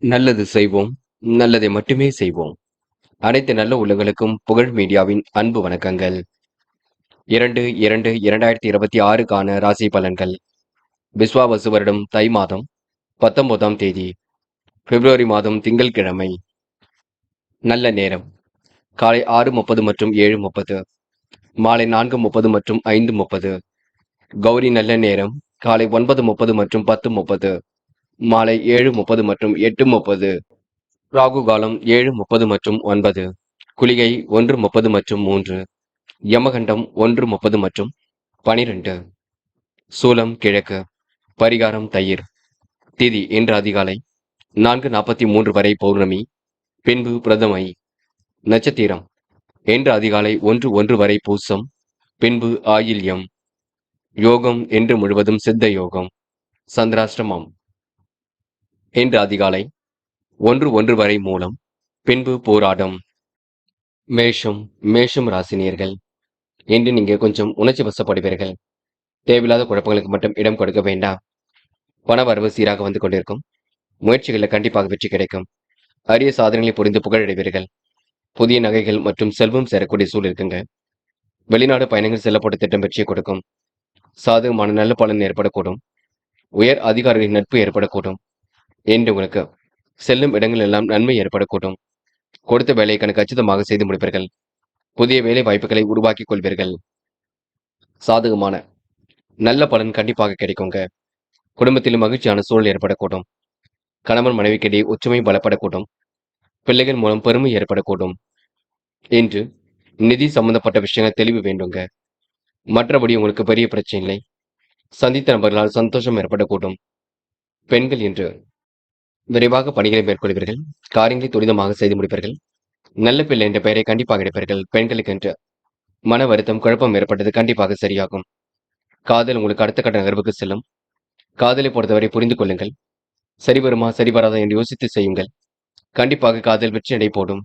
நல்லது செய்வோம், நல்லதை மட்டுமே செய்வோம். அனைத்து நல்ல உள்ளங்களுக்கும் புகழ் மீடியாவின் அன்பு வணக்கங்கள். 2/2/2026க்கான ராசி பலன்கள். விஸ்வாவசு வருடம் தை மாதம் 19ஆம் தேதி, பிப்ரவரி மாதம் திங்கள்கிழமை. நல்ல நேரம் காலை 6:30 மற்றும் 7:30, மாலை 4:30 மற்றும் 5:30. கௌரி நல்ல நேரம் காலை 9:30 மற்றும் 10:30, மாலை 7:30 மற்றும் 8:30. ராகு காலம் 7:30 மற்றும் 9, குளிகை 1:30 மற்றும் 3, யமகண்டம் 1:30 மற்றும் 12. சூலம் கிழக்கு. பரிகாரம் தயிர். திதி இன்று அதிகாலை 4:43 வரை பௌர்ணமி, பின்பு பிரதமை. நட்சத்திரம் இன்று அதிகாலை 1:01 வரை பூசம், பின்பு ஆயில்யம். யோகம் இன்று முழுவதும் சித்த யோகம். சந்திராஷ்டமம் இன்று அதிகாலை 1:01 வரை மூலம், பின்பு போராடம். மேஷம் ராசினியர்கள். இன்று நீங்க கொஞ்சம் உணர்ச்சி வசப்படுவீர்கள். தேவையில்லாத குழப்பங்களுக்கு மட்டும் இடம் கொடுக்க வேண்டாம். பண வரவு சீராக வந்து கொண்டிருக்கும். முயற்சிகளில் கண்டிப்பாக வெற்றி கிடைக்கும். அரிய சாதனைகளை புரிந்து புகழடைவீர்கள். புதிய நகைகள் மற்றும் செல்வம் சேரக்கூடிய சூழல் இருக்குங்க. வெளிநாடு பயணங்கள் செல்லப்பட்ட திட்டம் வெற்றியை கொடுக்கும். சாதகமான நல்ல பலன் ஏற்படக்கூடும். உயர் அதிகாரிகளின் நட்பு ஏற்படக்கூடும். என்று உங்களுக்கு செல்லும் இடங்கள் எல்லாம் நன்மை ஏற்படக்கூடும். கொடுத்த வேலையை கச்சிதமாக செய்து முடிப்பீர்கள். புதிய வேலை வாய்ப்புகளை உருவாக்கிக் கொள்வீர்கள். சாதகமான நல்ல பலன் கண்டிப்பாக கிடைக்குங்க. குடும்பத்தில் மகிழ்ச்சியான சூழல் ஏற்படக்கூடும். கணவன் மனைவிக்கிடையே ஒற்றுமை பலப்படக்கூடும். பிள்ளைகள் மூலம் பெருமை ஏற்படக்கூடும். இன்று நிதி சம்பந்தப்பட்ட விஷயங்கள் தெளிவு வேண்டுங்க. மற்றபடி உங்களுக்கு பெரிய பிரச்சனை இல்லை. சந்தித்த நபர்களால் சந்தோஷம் ஏற்படக்கூடும். பெண்கள் இன்று விரைவாக பணிகளை மேற்கொள்வீர்கள். காரியங்களை துரிதமாக செய்து முடிப்பீர்கள். நல்ல பிள்ளை என்ற பெயரை கண்டிப்பாக எடுப்பீர்கள். பெண்களுக்கு என்று மன வருத்தம் குழப்பம் ஏற்பட்டது கண்டிப்பாக சரியாகும். காதல் உங்களுக்கு அடுத்த கட்ட நகர்வுக்கு செல்லும். காதலை பொறுத்தவரை புரிந்து கொள்ளுங்கள். சரி வருமா சரி வராதா என்று யோசித்து செய்யுங்கள். கண்டிப்பாக காதல் வெற்றி நடை போடும்.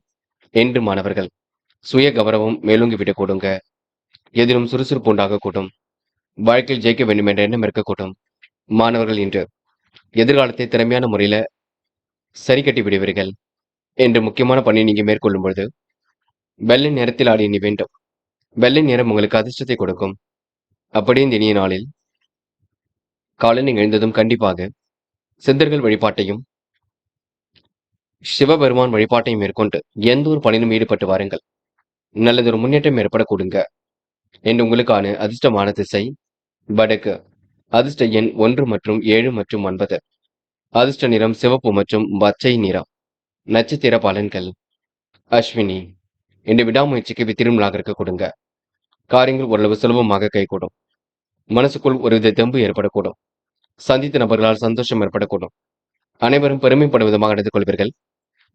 என்று மாணவர்கள் சுய கௌரவம் மேலோங்கி விடக்கூடுங்க. எதிலும் சுறுசுறுப்பு உண்டாகக்கூடும். வாழ்க்கையில் ஜெயிக்க வேண்டும் என்ற எண்ணம் இருக்கக்கூடும். மாணவர்கள் இன்று எதிர்காலத்தை திறமையான முறையில சரி கட்டி விடுவீர்கள். என்று முக்கியமான பணி நீங்க மேற்கொள்ளும் பொழுது வெள்ளை நிறத்தில் ஆடி எண்ணி வேண்டும். வெள்ளை நிறம் உங்களுக்கு அதிர்ஷ்டத்தை கொடுக்கும். அப்படியே இந்த இனிய நாளில் காலையில் நீங்கள் எழுந்ததும் கண்டிப்பாக சித்தர்கள் வழிபாட்டையும் சிவபெருமான் வழிபாட்டையும் மேற்கொண்டு எந்த ஒரு பணியிலும் ஈடுபட்டு வாருங்கள். நல்லதொரு முன்னேற்றம் ஏற்படக்கூடுங்க. என்று உங்களுக்கான அதிர்ஷ்டமான திசை வடக்கு. அதிர்ஷ்ட எண் 1 மற்றும் 7 மற்றும் 9. அதிர்ஷ்ட நிறம் சிவப்பு மற்றும் பச்சை நிறம். நட்சத்திர பலன்கள். அஸ்வினி. இன்று விடாமுயற்சிக்கு திருமணமாக இருக்க கொடுங்க. காரியங்கள் ஓரளவு சுலபமாக கைகூடும். மனசுக்குள் ஒருவித தெம்பு ஏற்படக்கூடும். சந்தித்த நபர்களால் சந்தோஷம் ஏற்படக்கூடும். அனைவரும் பெருமைப்படும் விதமாக நடந்து கொள்வீர்கள்.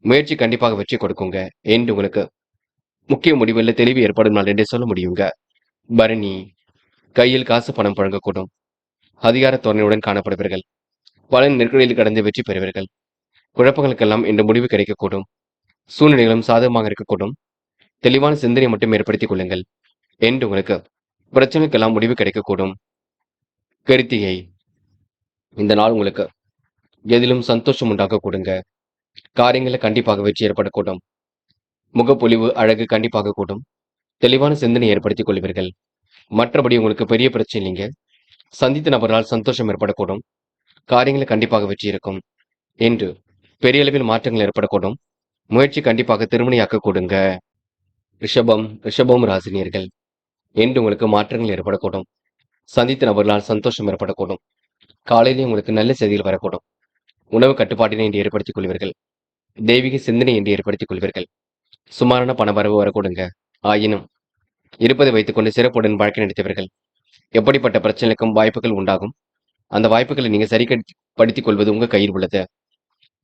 முயற்சி கண்டிப்பாக வெற்றி கொடுக்குங்க. என்று உங்களுக்கு முக்கிய முடிவில் தெளிவு ஏற்படும் நாள் என்றே சொல்ல முடியுங்க. பரணி. கையில் காசு பணம் புழங்கக்கூடும். அதிகார தோரணையுடன் காணப்படுவீர்கள். பல நெருக்கடியில் கடந்து வெற்றி பெறுவீர்கள். குழப்பங்களுக்கெல்லாம் இன்று முடிவு கிடைக்கக்கூடும். சூழ்நிலைகளும் சாதகமாக இருக்கக்கூடும். தெளிவான சிந்தனை மட்டும் ஏற்படுத்திக் கொள்ளுங்கள். என்று உங்களுக்கு பிரச்சனைக்கெல்லாம் முடிவு கிடைக்கக்கூடும். கிருத்திகை. இந்த நாள் உங்களுக்கு எதிலும் சந்தோஷம் உண்டாக கொடுங்க. காரியங்களை கண்டிப்பாக வெற்றி ஏற்படக்கூடும். முகப்பொலிவு அழகு கண்டிப்பாக கூடும். தெளிவான சிந்தனை ஏற்படுத்திக் கொள்வீர்கள். மற்றபடி உங்களுக்கு பெரிய பிரச்சனை இல்லைங்க. சந்தித்த நபர்களால் சந்தோஷம் ஏற்படக்கூடும். காரியங்களை கண்டிப்பாக வெற்றி இருக்கும். என்று பெரிய அளவில் மாற்றங்கள் ஏற்படக்கூடும். முயற்சி கண்டிப்பாக திருமணியாக்க கொடுங்க. ரிஷபம் ராசினியர்கள். என்று உங்களுக்கு மாற்றங்கள் ஏற்படக்கூடும். சந்தித்த நபர்களால் சந்தோஷம் ஏற்படக்கூடும். காலையிலே உங்களுக்கு நல்ல செய்திகள் வரக்கூடும். உணவு கட்டுப்பாட்டினை இன்று ஏற்படுத்திக் கொள்வீர்கள். தெய்வீக சிந்தனை என்று ஏற்படுத்திக் கொள்வீர்கள். சுமாரான பண வரவு வரக்கூடுங்க. ஆயினும் இருப்பதை வைத்துக்கொண்டு சிறப்புடன் வாழ்க்கை நடத்தியவர்கள். எப்படிப்பட்ட பிரச்சனைக்கும் வாய்ப்புகள் உண்டாகும். அந்த வாய்ப்புகளை நீங்க சரிப்படுத்திக் கொள்வது உங்க கையில் உள்ளது.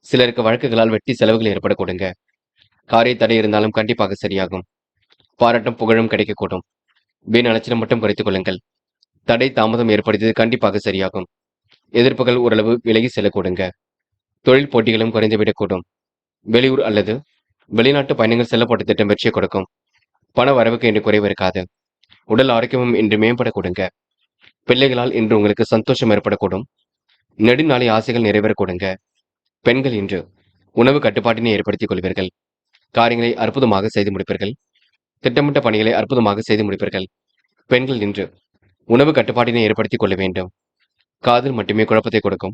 சிலருக்கு வழக்குகளால் வெட்டி செலவுகள் ஏற்படக்கூடுங்க. காரிய தடை இருந்தாலும் கண்டிப்பாக சரியாகும். பாராட்டும் புகழும் கிடைக்கக்கூடும். வீண் அலட்சியம் மட்டும் குறைத்துக் கொள்ளுங்கள். தடை தாமதம் ஏற்படுத்தியது கண்டிப்பாக சரியாகும். எதிர்ப்புகள் ஓரளவு விலகி செல்லக்கூடுங்க. தொழில் போட்டிகளும் குறைந்துவிடக்கூடும். வெளியூர் அல்லது வெளிநாட்டு பயணங்கள் செல்லப்பட்ட திட்டம் வெற்றியை கொடுக்கும். பண வரவுக்கு இன்று குறைவு இருக்காது. உடல் ஆரோக்கியமும் இன்று மேம்படக்கூடுங்க. பிள்ளைகளால் இன்று உங்களுக்கு சந்தோஷம் ஏற்படக்கூடும். நெடுநாளை ஆசைகள் நிறைவேறக்கூடுங்க. பெண்கள் இன்று உணவு கட்டுப்பாட்டினை ஏற்படுத்திக் கொள்வீர்கள். காரியங்களை அற்புதமாக செய்து முடிப்பீர்கள். திட்டமிட்ட பணிகளை அற்புதமாக செய்து முடிப்பீர்கள். பெண்கள் இன்று உணவு கட்டுப்பாட்டினை ஏற்படுத்திக் கொள்ள வேண்டும். காதல் மட்டுமே குழப்பத்தை கொடுக்கும்.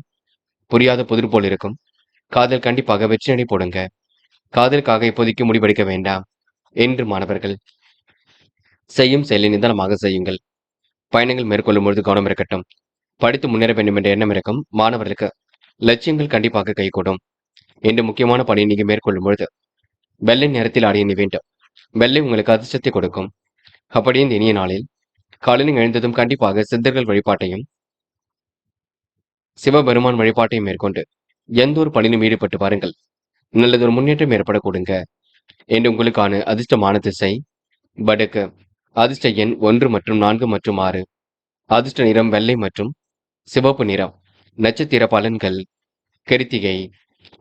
புரியாத புதிர் போல் இருக்கும். காதல் கண்டிப்பாக வெற்றி நடை போடுங்க. காதலுக்காக இப்போதைக்கு முடிவெடுக்க வேண்டாம் என்று மாணவர்கள் செய்யும் செயலை நிதானமாக செய்யுங்கள். பயணங்கள் மேற்கொள்ளும் பொழுது கவனம் இருக்கட்டும். படித்து முன்னேற வேண்டும் என்ற எண்ணம் இருக்கும் மாணவர்களுக்கு லட்சியங்கள் கண்டிப்பாக கைகூடும். என்று முக்கியமான பணியை நீங்க மேற்கொள்ளும் பொழுது வெள்ளை நிறத்தில் அடைய வேண்டும். வெள்ளை உங்களுக்கு அதிர்ஷ்டத்தை கொடுக்கும். அப்படியே இந்த இனிய நாளில் காலையில் எழுந்ததும் கண்டிப்பாக சித்தர்கள் வழிபாட்டையும் சிவபெருமான் வழிபாட்டையும் மேற்கொண்டு எந்த ஒரு பணியிலும் ஈடுபட்டு பாருங்கள். நல்லதொரு முன்னேற்றம் ஏற்பட கொடுங்க. என்று உங்களுக்கான அதிர்ஷ்டமான திசை வடக்கு. அதிர்ஷ்ட எண் 1 மற்றும் 4 மற்றும் 6. அதிர்ஷ்ட நிறம் வெள்ளை மற்றும் சிவப்பு நிறம். நட்சத்திர பலன்கள் கிருத்திகை.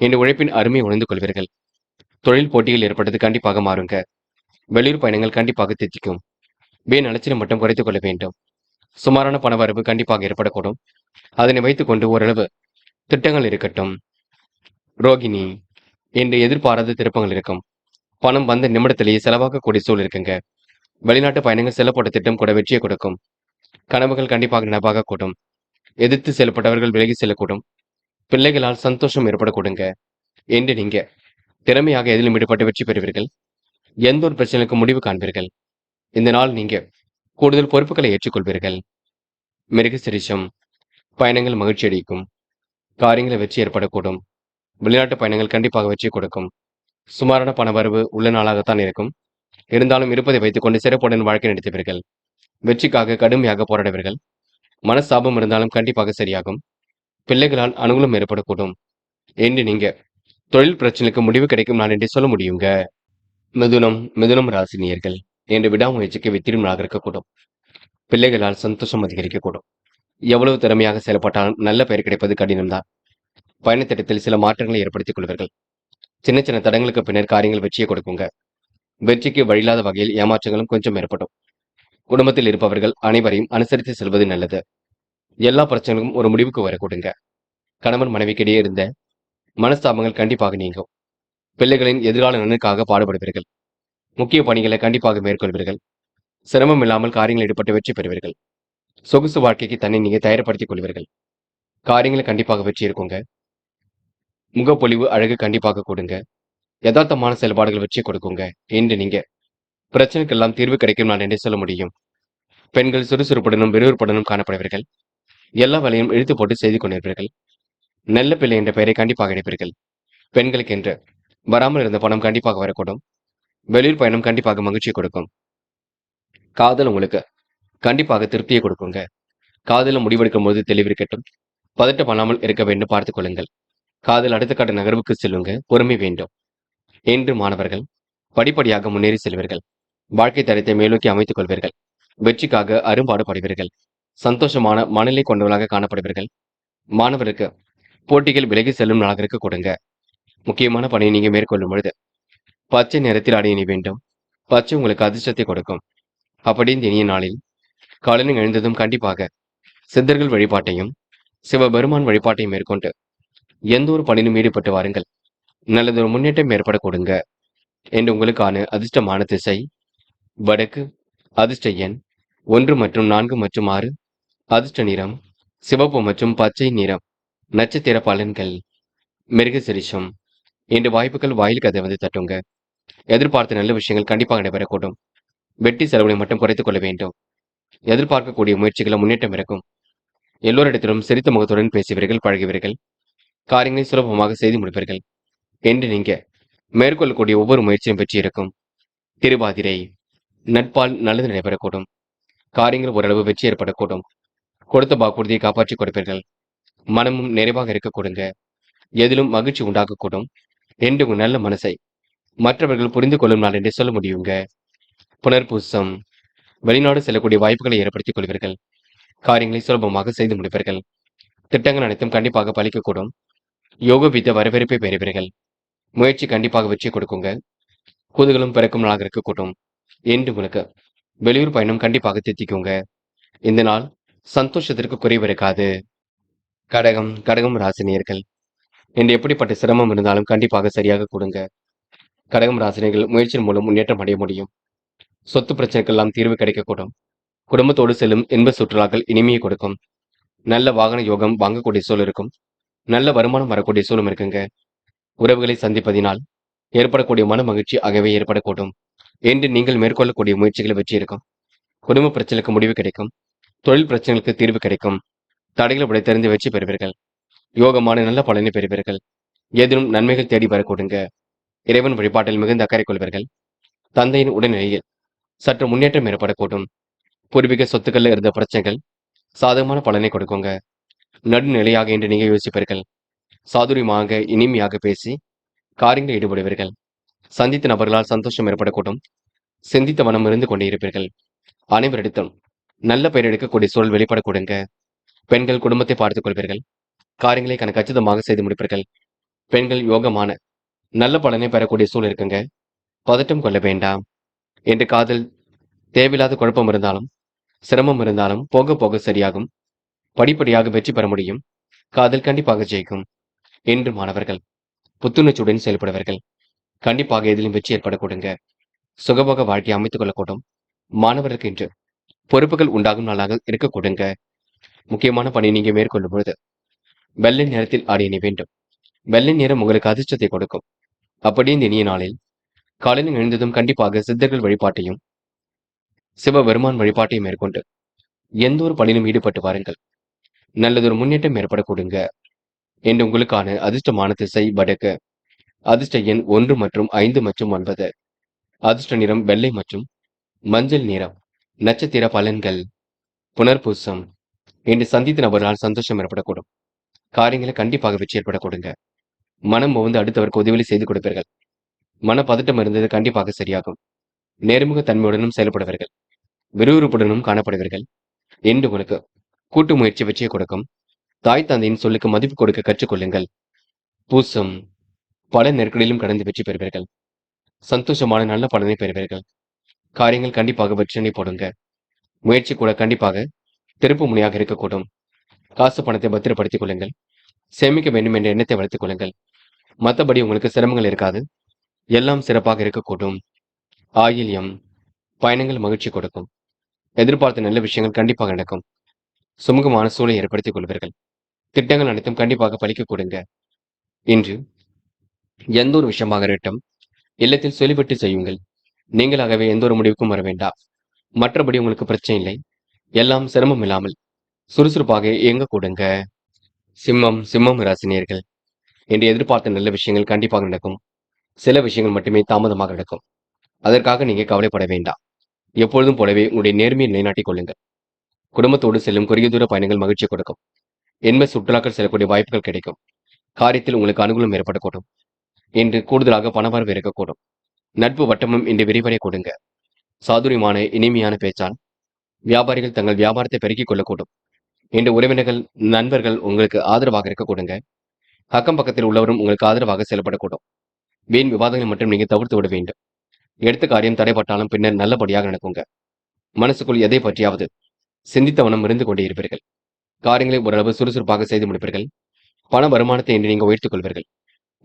இந்த உழைப்பின் அருமை உணர்ந்து கொள்வீர்கள். தொழில் போட்டிகள் ஏற்பட்டது கண்டிப்பாக மாறுங்க. வெளியூர் பயணங்கள் கண்டிப்பாக தித்திக்கும். வீண் அலைச்சலை மட்டும் குறைத்துக் கொள்ள வேண்டும். சுமாரான பண வரவு கண்டிப்பாக ஏற்படக்கூடும். அதனை வைத்துக் கொண்டு ஓரளவு திட்டங்கள் இருக்கட்டும். ரோகிணி. என்று எதிர்பாராத திருப்பங்கள் இருக்கும். பணம் வந்த நிமிடத்திலேயே செலவாகக்கூடிய சூழல் இருக்குங்க. வெளிநாட்டு பயணங்கள் செல்லப்பட்ட திட்டம் கூட வெற்றியை கொடுக்கும். கனவுகள் கண்டிப்பாக நனவாக கூடும். எதிர்த்து செல்லப்பட்டவர்கள் விலகி செல்லக்கூடும். பிள்ளைகளால் சந்தோஷம் ஏற்படக்கூடுங்க. என்று நீங்க திறமையாக எதிலும் ஈடுபட்டு வெற்றி பெறுவீர்கள். எந்த ஒரு பிரச்சனைக்கும் முடிவு காண்பீர்கள். இந்த நாள் நீங்க கூடுதல் பொறுப்புகளை ஏற்றுக்கொள்வீர்கள். மிருகசிரிஷம். பயணங்கள் மகிழ்ச்சி அளிக்கும். காரியங்களை வெற்றி ஏற்படக்கூடும். வெளிநாட்டு பயணங்கள் கண்டிப்பாக வெற்றி கொடுக்கும். சுமாரான பணவரவு உள்ள நாளாகத்தான் இருக்கும். இருந்தாலும் இருப்பதை வைத்துக் கொண்டு சிறப்புடன் வாழ்க்கை நடத்துவீர்கள். வெற்றிக்காக கடுமையாக போராடுவீர்கள். மனஸ்தாபம் இருந்தாலும் கண்டிப்பாக சரியாகும். பிள்ளைகளால் அனுகூலம் ஏற்படக்கூடும். என்று நீங்க தொழில் பிரச்சனைக்கு முடிவு கிடைக்கும் நாள் என்று சொல்ல முடியுங்க. மிதுனம் ராசினியர்கள் என்று விடாமுயற்சிக்கு வெற்றியும் நாளாக இருக்கக்கூடும். பிள்ளைகளால் சந்தோஷம் அதிகரிக்கக்கூடும். எவ்வளவு திறமையாக செயல்பட்டாலும் நல்ல பெயர் கிடைப்பது கடினம்தான். பயணத்திட்டத்தில் சில மாற்றங்களை ஏற்படுத்திக் கொள்வீர்கள். சின்ன சின்ன தடங்களுக்கு பின்னர் காரியங்கள் வெற்றியை கொடுக்குங்க. வெற்றிக்கு வழியில்லாத வகையில் ஏமாற்றங்களும் கொஞ்சம் ஏற்படும். குடும்பத்தில் இருப்பவர்கள் அனைவரையும் அனுசரித்து செல்வது நல்லது. எல்லா பிரச்சனைகளும் ஒரு முடிவுக்கு வரக்கூடுங்க. கணவன் மனைவிக்கு இடையே இருந்த மனஸ்தாபங்கள் கண்டிப்பாக நீங்கும். பிள்ளைகளின் எதிர்கால நலனுக்காக பாடுபடுவீர்கள். முக்கிய பணிகளை கண்டிப்பாக மேற்கொள்வீர்கள். சிரமம் இல்லாமல் காரியங்கள் ஈடுபட்டு வெற்றி பெறுவீர்கள். சொகுசு வாழ்க்கைக்கு தன்னை நீங்க தயார்படுத்திக் கொள்வீர்கள். காரியங்களை கண்டிப்பாக வெற்றி இருக்குங்க. முகப்பொலிவு அழகு கண்டிப்பாக கொடுங்க. யதார்த்தமான செயல்பாடுகள் வெற்றி கொடுக்குங்க. என்று நீங்க பிரச்சனைக்கெல்லாம் தீர்வு கிடைக்கும் நான் என்றே சொல்ல முடியும். பெண்கள் சுறுசுறுப்புடனும் விறுவிறுப்புடனும் காணப்படுவீர்கள். எல்லா வேலையும் இழுத்து போட்டு செய்து கொண்டிருப்பீர்கள். நல்ல பிள்ளை என்ற பெயரை கண்டிப்பாக எடுப்பீர்கள். பெண்களுக்கு என்று வராமல் இருந்த பணம் கண்டிப்பாக வரக்கூடும். வெளியூர் பயணம் கண்டிப்பாக மகிழ்ச்சியை கொடுக்கும். காதல் உங்களுக்கு கண்டிப்பாக திருப்தியை கொடுக்குங்க. காதல முடிவெடுக்கும் போது தெளிவிருக்கட்டும். பதட்டம் பண்ணாமல் இருக்க வேண்டும் பார்த்துக் கொள்ளுங்கள். காதல் அடுத்த கட்ட நகர்வுக்கு செல்லுங்க. பொறுமை வேண்டும். என்று மாணவர்கள் படிப்படியாக முன்னேறி செல்வீர்கள். வாழ்க்கை தரத்தை மேலோக்கி அமைத்துக் கொள்வீர்கள். வெற்றிக்காக அரும்பாடுபடுவீர்கள். சந்தோஷமான மனநிலை கொண்டவர்களாக காணப்படுவீர்கள். மாணவருக்கு போட்டிகள் விலகி செல்லும் நாளாக கொடுங்க. முக்கியமான பணியை நீங்க மேற்கொள்ளும் பொழுது பச்சை நிறத்தில் அடைய வேண்டும். பச்சை உங்களுக்கு அதிர்ஷ்டத்தை கொடுக்கும். அப்படி இந்த இனிய நாளில் காலையில் எழுந்ததும் கண்டிப்பாக சித்தர்கள் வழிபாட்டையும் சிவபெருமான் வழிபாட்டையும் மேற்கொண்டு எந்த ஒரு பணியிலும் ஈடுபட்டு வாருங்கள். நல்லதொரு முன்னேற்றம் ஏற்பட கொடுங்க. என்று உங்களுக்கான அதிர்ஷ்டமான திசை வடக்கு. அதிர்ஷ்ட எண் 1 மற்றும் 4 மற்றும் 6. அதிர்ஷ்ட நிறம் சிவப்பு மற்றும் பச்சை நிறம். நட்சத்திர பலன்கள் மிருகசிரிஷம். இன்று வாய்ப்புகள் வாயில் கதை வந்து தட்டுங்க. எதிர்பார்த்த நல்ல விஷயங்கள் கண்டிப்பாக நடைபெறக்கூடும். வெட்டி செலவினை மட்டும் குறைத்துக் கொள்ள வேண்டும். எதிர்பார்க்கக்கூடிய முயற்சிகளை முன்னேற்றம் இருக்கும். எல்லோரிடத்திலும் சிரித்த முகத்துடன் பேசுவீர்கள், பழகுவீர்கள். காரியங்களை சுலபமாக செய்து முடிப்பீர்கள். என்று நீங்க மேற்கொள்ளக்கூடிய ஒவ்வொரு முயற்சியும் வெற்றி இருக்கும். திருவாதிரை. நட்பால் நல்லது நடைபெறக்கூடும். காரியங்கள் ஓரளவு வெற்றி ஏற்படக்கூடும். கொடுத்த வாக்குறுதியை காப்பாற்றிக் கொடுப்பீர்கள். மனமும் நிறைவாக இருக்க கொடுங்க. எதிலும் மகிழ்ச்சி உண்டாகக்கூடும். என்று உங்க நல்ல மனசை மற்றவர்கள் புரிந்து கொள்ளும் நாள் என்று சொல்ல முடியுங்க. புனர்பூசம். வெளிநாடு செல்லக்கூடிய வாய்ப்புகளை ஏற்படுத்திக் கொள்வீர்கள். காரியங்களை சுலபமாக செய்து முடிப்பீர்கள். திட்டங்கள் அனைத்தும் கண்டிப்பாக பலிக்கக்கூடும். யோகவித்த வரவேற்பை பெறுவீர்கள். முயற்சி கண்டிப்பாக வெற்றி கொடுக்குங்க. குதூகலம் பிறக்கும் நாளாக இருக்கக்கூடும். என்று உங்களுக்கு வெளியூர் பயணம் கண்டிப்பாக தித்திக்குங்க. இந்த நாள் சந்தோஷத்திற்கு குறைவு இருக்காது. கடகம் ராசினியர்கள் இன்று எப்படிப்பட்ட சிரமம் இருந்தாலும் கண்டிப்பாக சரியாக கொடுங்க. கடகம் ராசினியர்கள் முயற்சியின் மூலம் முன்னேற்றம் அடைய முடியும். சொத்து பிரச்சனைக்கெல்லாம் தீர்வு கிடைக்கக்கூடும். குடும்பத்தோடு செல்லும் இன்ப சுற்றுலாக்கள் இனிமையை கொடுக்கும். நல்ல வாகன யோகம் வாங்கக்கூடிய சூழல் இருக்கும். நல்ல வருமானம் வரக்கூடிய சூழலும் இருக்குங்க. உறவுகளை சந்திப்பதினால் ஏற்படக்கூடிய மன மகிழ்ச்சி ஆகியவை ஏற்படக்கூடும். என்று நீங்கள் மேற்கொள்ளக்கூடிய முயற்சிகளை வெற்றி இருக்கும். குடும்ப பிரச்சனைக்கு முடிவு கிடைக்கும். தொழில் பிரச்சனைகளுக்கு தீர்வு கிடைக்கும். தடைகளை உடைத்தறிந்து வெற்றி பெறுவீர்கள். யோகமான நல்ல பலனை பெறுவீர்கள். ஏதேனும் நன்மைகள் தேடி வரக்கூடுங்க. இறைவன் வழிபாட்டில் மிகுந்த அக்கறை கொள்வீர்கள். தந்தையின் உடல்நிலையில் சற்று முன்னேற்றம் ஏற்படக்கூடும். பூர்வீக சொத்துக்கள்ல இருந்த பிரச்சனைகள் சாதகமான பலனை கொடுக்குங்க. நடுநிலையாக என்று நீங்க யோசிப்பீர்கள். சாதுரியமாக இனிமையாக பேசி காரியங்களில் ஈடுபடுவீர்கள். சந்தித்த நபர்களால் சந்தோஷம் ஏற்படக்கூடும். சிந்தித்த மனம் இருந்து கொண்டே இருப்பீர்கள். அனைவரிடத்தும் நல்ல பெயர் எடுக்கக்கூடிய சூழல் வெளிப்படக்கூடுங்க. பெண்கள் குடும்பத்தை பார்த்துக் கொள்வீர்கள். காரியங்களை கச்சிதமாக செய்து முடிப்பீர்கள். பெண்கள் யோகமான நல்ல பலனை பெறக்கூடிய சூழல் இருக்குங்க. பதட்டம் கொள்ள வேண்டாம். என்று காதல் தேவையில்லாத குழப்பம் இருந்தாலும் சிரமம் இருந்தாலும் போக போக சரியாகும். படிப்படியாக வெற்றி பெற முடியும். காதல் கண்டிப்பாக ஜெயிக்கும். என்று மாணவர்கள் புத்துணர்ச்சியுடன் செயல்படுவார்கள். கண்டிப்பாக எதிலும் வெற்றி ஏற்படக்கூடுங்க. சுகபோக வாழ்க்கையை அமைத்துக் கொள்ளக்கூடும். மாணவர்களுக்கு இன்று பொறுப்புகள் உண்டாகும் நாளாக இருக்கக்கூடுங்க. முக்கியமான பணி நீங்க மேற்கொள்ளும் பொழுது வெள்ளை நிறத்தில் ஆடை அணிய வேண்டும். வெள்ளை நிறம் உங்களுக்கு அதிர்ஷ்டத்தை கொடுக்கும். அப்படியே இந்த இனிய நாளில் காலையில் எழுந்ததும் கண்டிப்பாக சித்தர்கள் வழிபாட்டையும் சிவபெருமான் வழிபாட்டையும் மேற்கொண்டு எந்த ஒரு பணியிலும் ஈடுபட்டு வாருங்கள். நல்லதொரு முன்னேற்றம் ஏற்படக்கூடுங்க. என்று உங்களுக்கான அதிர்ஷ்டமான திசை வடக்கு. அதிர்ஷ்ட எண் 1 மற்றும் 5 மற்றும் 9. அதிர்ஷ்ட நிறம் வெள்ளை மற்றும் மஞ்சள் நிறம். நட்சத்திர பலன்கள் புனர்பூசம். என்று சந்தித்த நபர்களால் சந்தோஷம் ஏற்படக்கூடும். காரியங்களை கண்டிப்பாக வெற்றி ஏற்படக்கூடுங்க. மனம் வந்து அடுத்தவருக்கு உதவி செய்து கொடுப்பீர்கள். மன பதட்டம் இருந்தது கண்டிப்பாக சரியாகும். நேர்முக தன்மையுடனும் செயல்படுவீர்கள். விறுவிறுப்புடனும் காணப்படுவீர்கள். என்று உங்களுக்கு கூட்டு முயற்சி வெற்றியை கொடுக்கும். தாய் தந்தையின் சொல்லுக்கு மதிப்பு கொடுக்க கற்றுக்கொள்ளுங்கள். பூசம் பல நெருக்கடியிலும் கடந்து வெற்றி பெறுவீர்கள். சந்தோஷமான நல்ல பலனை பெறுவீர்கள். காரியங்கள் கண்டிப்பாக வெற்றினை போடுங்க. முயற்சி கூட கண்டிப்பாக திருப்பு முனையாக இருக்கக்கூடும். காசு பணத்தை பத்திரப்படுத்திக் கொள்ளுங்கள். சேமிக்க வேண்டும் என்ற எண்ணத்தை வளர்த்துக் கொள்ளுங்கள். மற்றபடி உங்களுக்கு சிரமங்கள் இருக்காது. எல்லாம் சிறப்பாக இருக்கக்கூடும். ஆயில்யம் பயணங்கள் மகிழ்ச்சி கொடுக்கும். எதிர்பார்த்த நல்ல விஷயங்கள் கண்டிப்பாக நடக்கும். சுமூகமான சூழலை ஏற்படுத்திக் கொள்வீர்கள். திட்டங்கள் அனைத்தும் கண்டிப்பாக பலிக்க கொடுங்க. இன்று எந்த ஒரு விஷயமாக இருக்கட்டும் இல்லத்தில் சொல்லிவிட்டு செய்யுங்கள். நீங்களாகவே எந்த ஒரு முடிவுக்கும் வர வேண்டாம். மற்றபடி உங்களுக்கு பிரச்சனை இல்லை. எல்லாம் சிரமம் இல்லாமல் சுறுசுறுப்பாக இயங்க கொடுங்க. சிம்மம் ராசினியர்கள் என்று எதிர்பார்த்த நல்ல விஷயங்கள் கண்டிப்பாக நடக்கும். சில விஷயங்கள் மட்டுமே தாமதமாக நடக்கும். அதற்காக நீங்க கவலைப்பட வேண்டாம். எப்பொழுதும் போலவே உங்களுடைய நேர்மையை நிலைநாட்டிக் கொள்ளுங்கள். குடும்பத்தோடு செல்லும் குறுகிய தூர பயணங்கள் மகிழ்ச்சி கொடுக்கும். இன்ப சுற்றுலாக்கள் செல்லக்கூடிய வாய்ப்புகள் கிடைக்கும். காரியத்தில் உங்களுக்கு அனுகூலம் ஏற்படக்கூடும். இன்று கூடுதலாக பணவரவு இருக்கக்கூடும். நட்பு வட்டமும் இன்று விரிவடைய கொடுங்க. சாதுரியமான இனிமையான பேச்சால் வியாபாரிகள் தங்கள் வியாபாரத்தை பெருக்கிக் கொள்ளக்கூடும். இன்று உறவினர்கள் நண்பர்கள் உங்களுக்கு ஆதரவாக இருக்க கொடுங்க. அக்கம் பக்கத்தில் உள்ளவரும் உங்களுக்கு ஆதரவாக செயல்படக்கூடும். வீண் விவாதங்களை மட்டும் நீங்க தவிர்த்து விட வேண்டும். எடுத்த காரியம் தடைப்பட்டாலும் பின்னர் நல்லபடியாக நடக்குங்க. மனசுக்குள் எதை பற்றியாவது சிந்தித்தவனம் இருந்து கொண்டே இருப்பீர்கள். காரியங்களை ஓரளவு சுறுசுறுப்பாக செய்து முடிப்பீர்கள். பண வருமானத்தை இன்று நீங்க உயர்த்திக் கொள்வீர்கள்.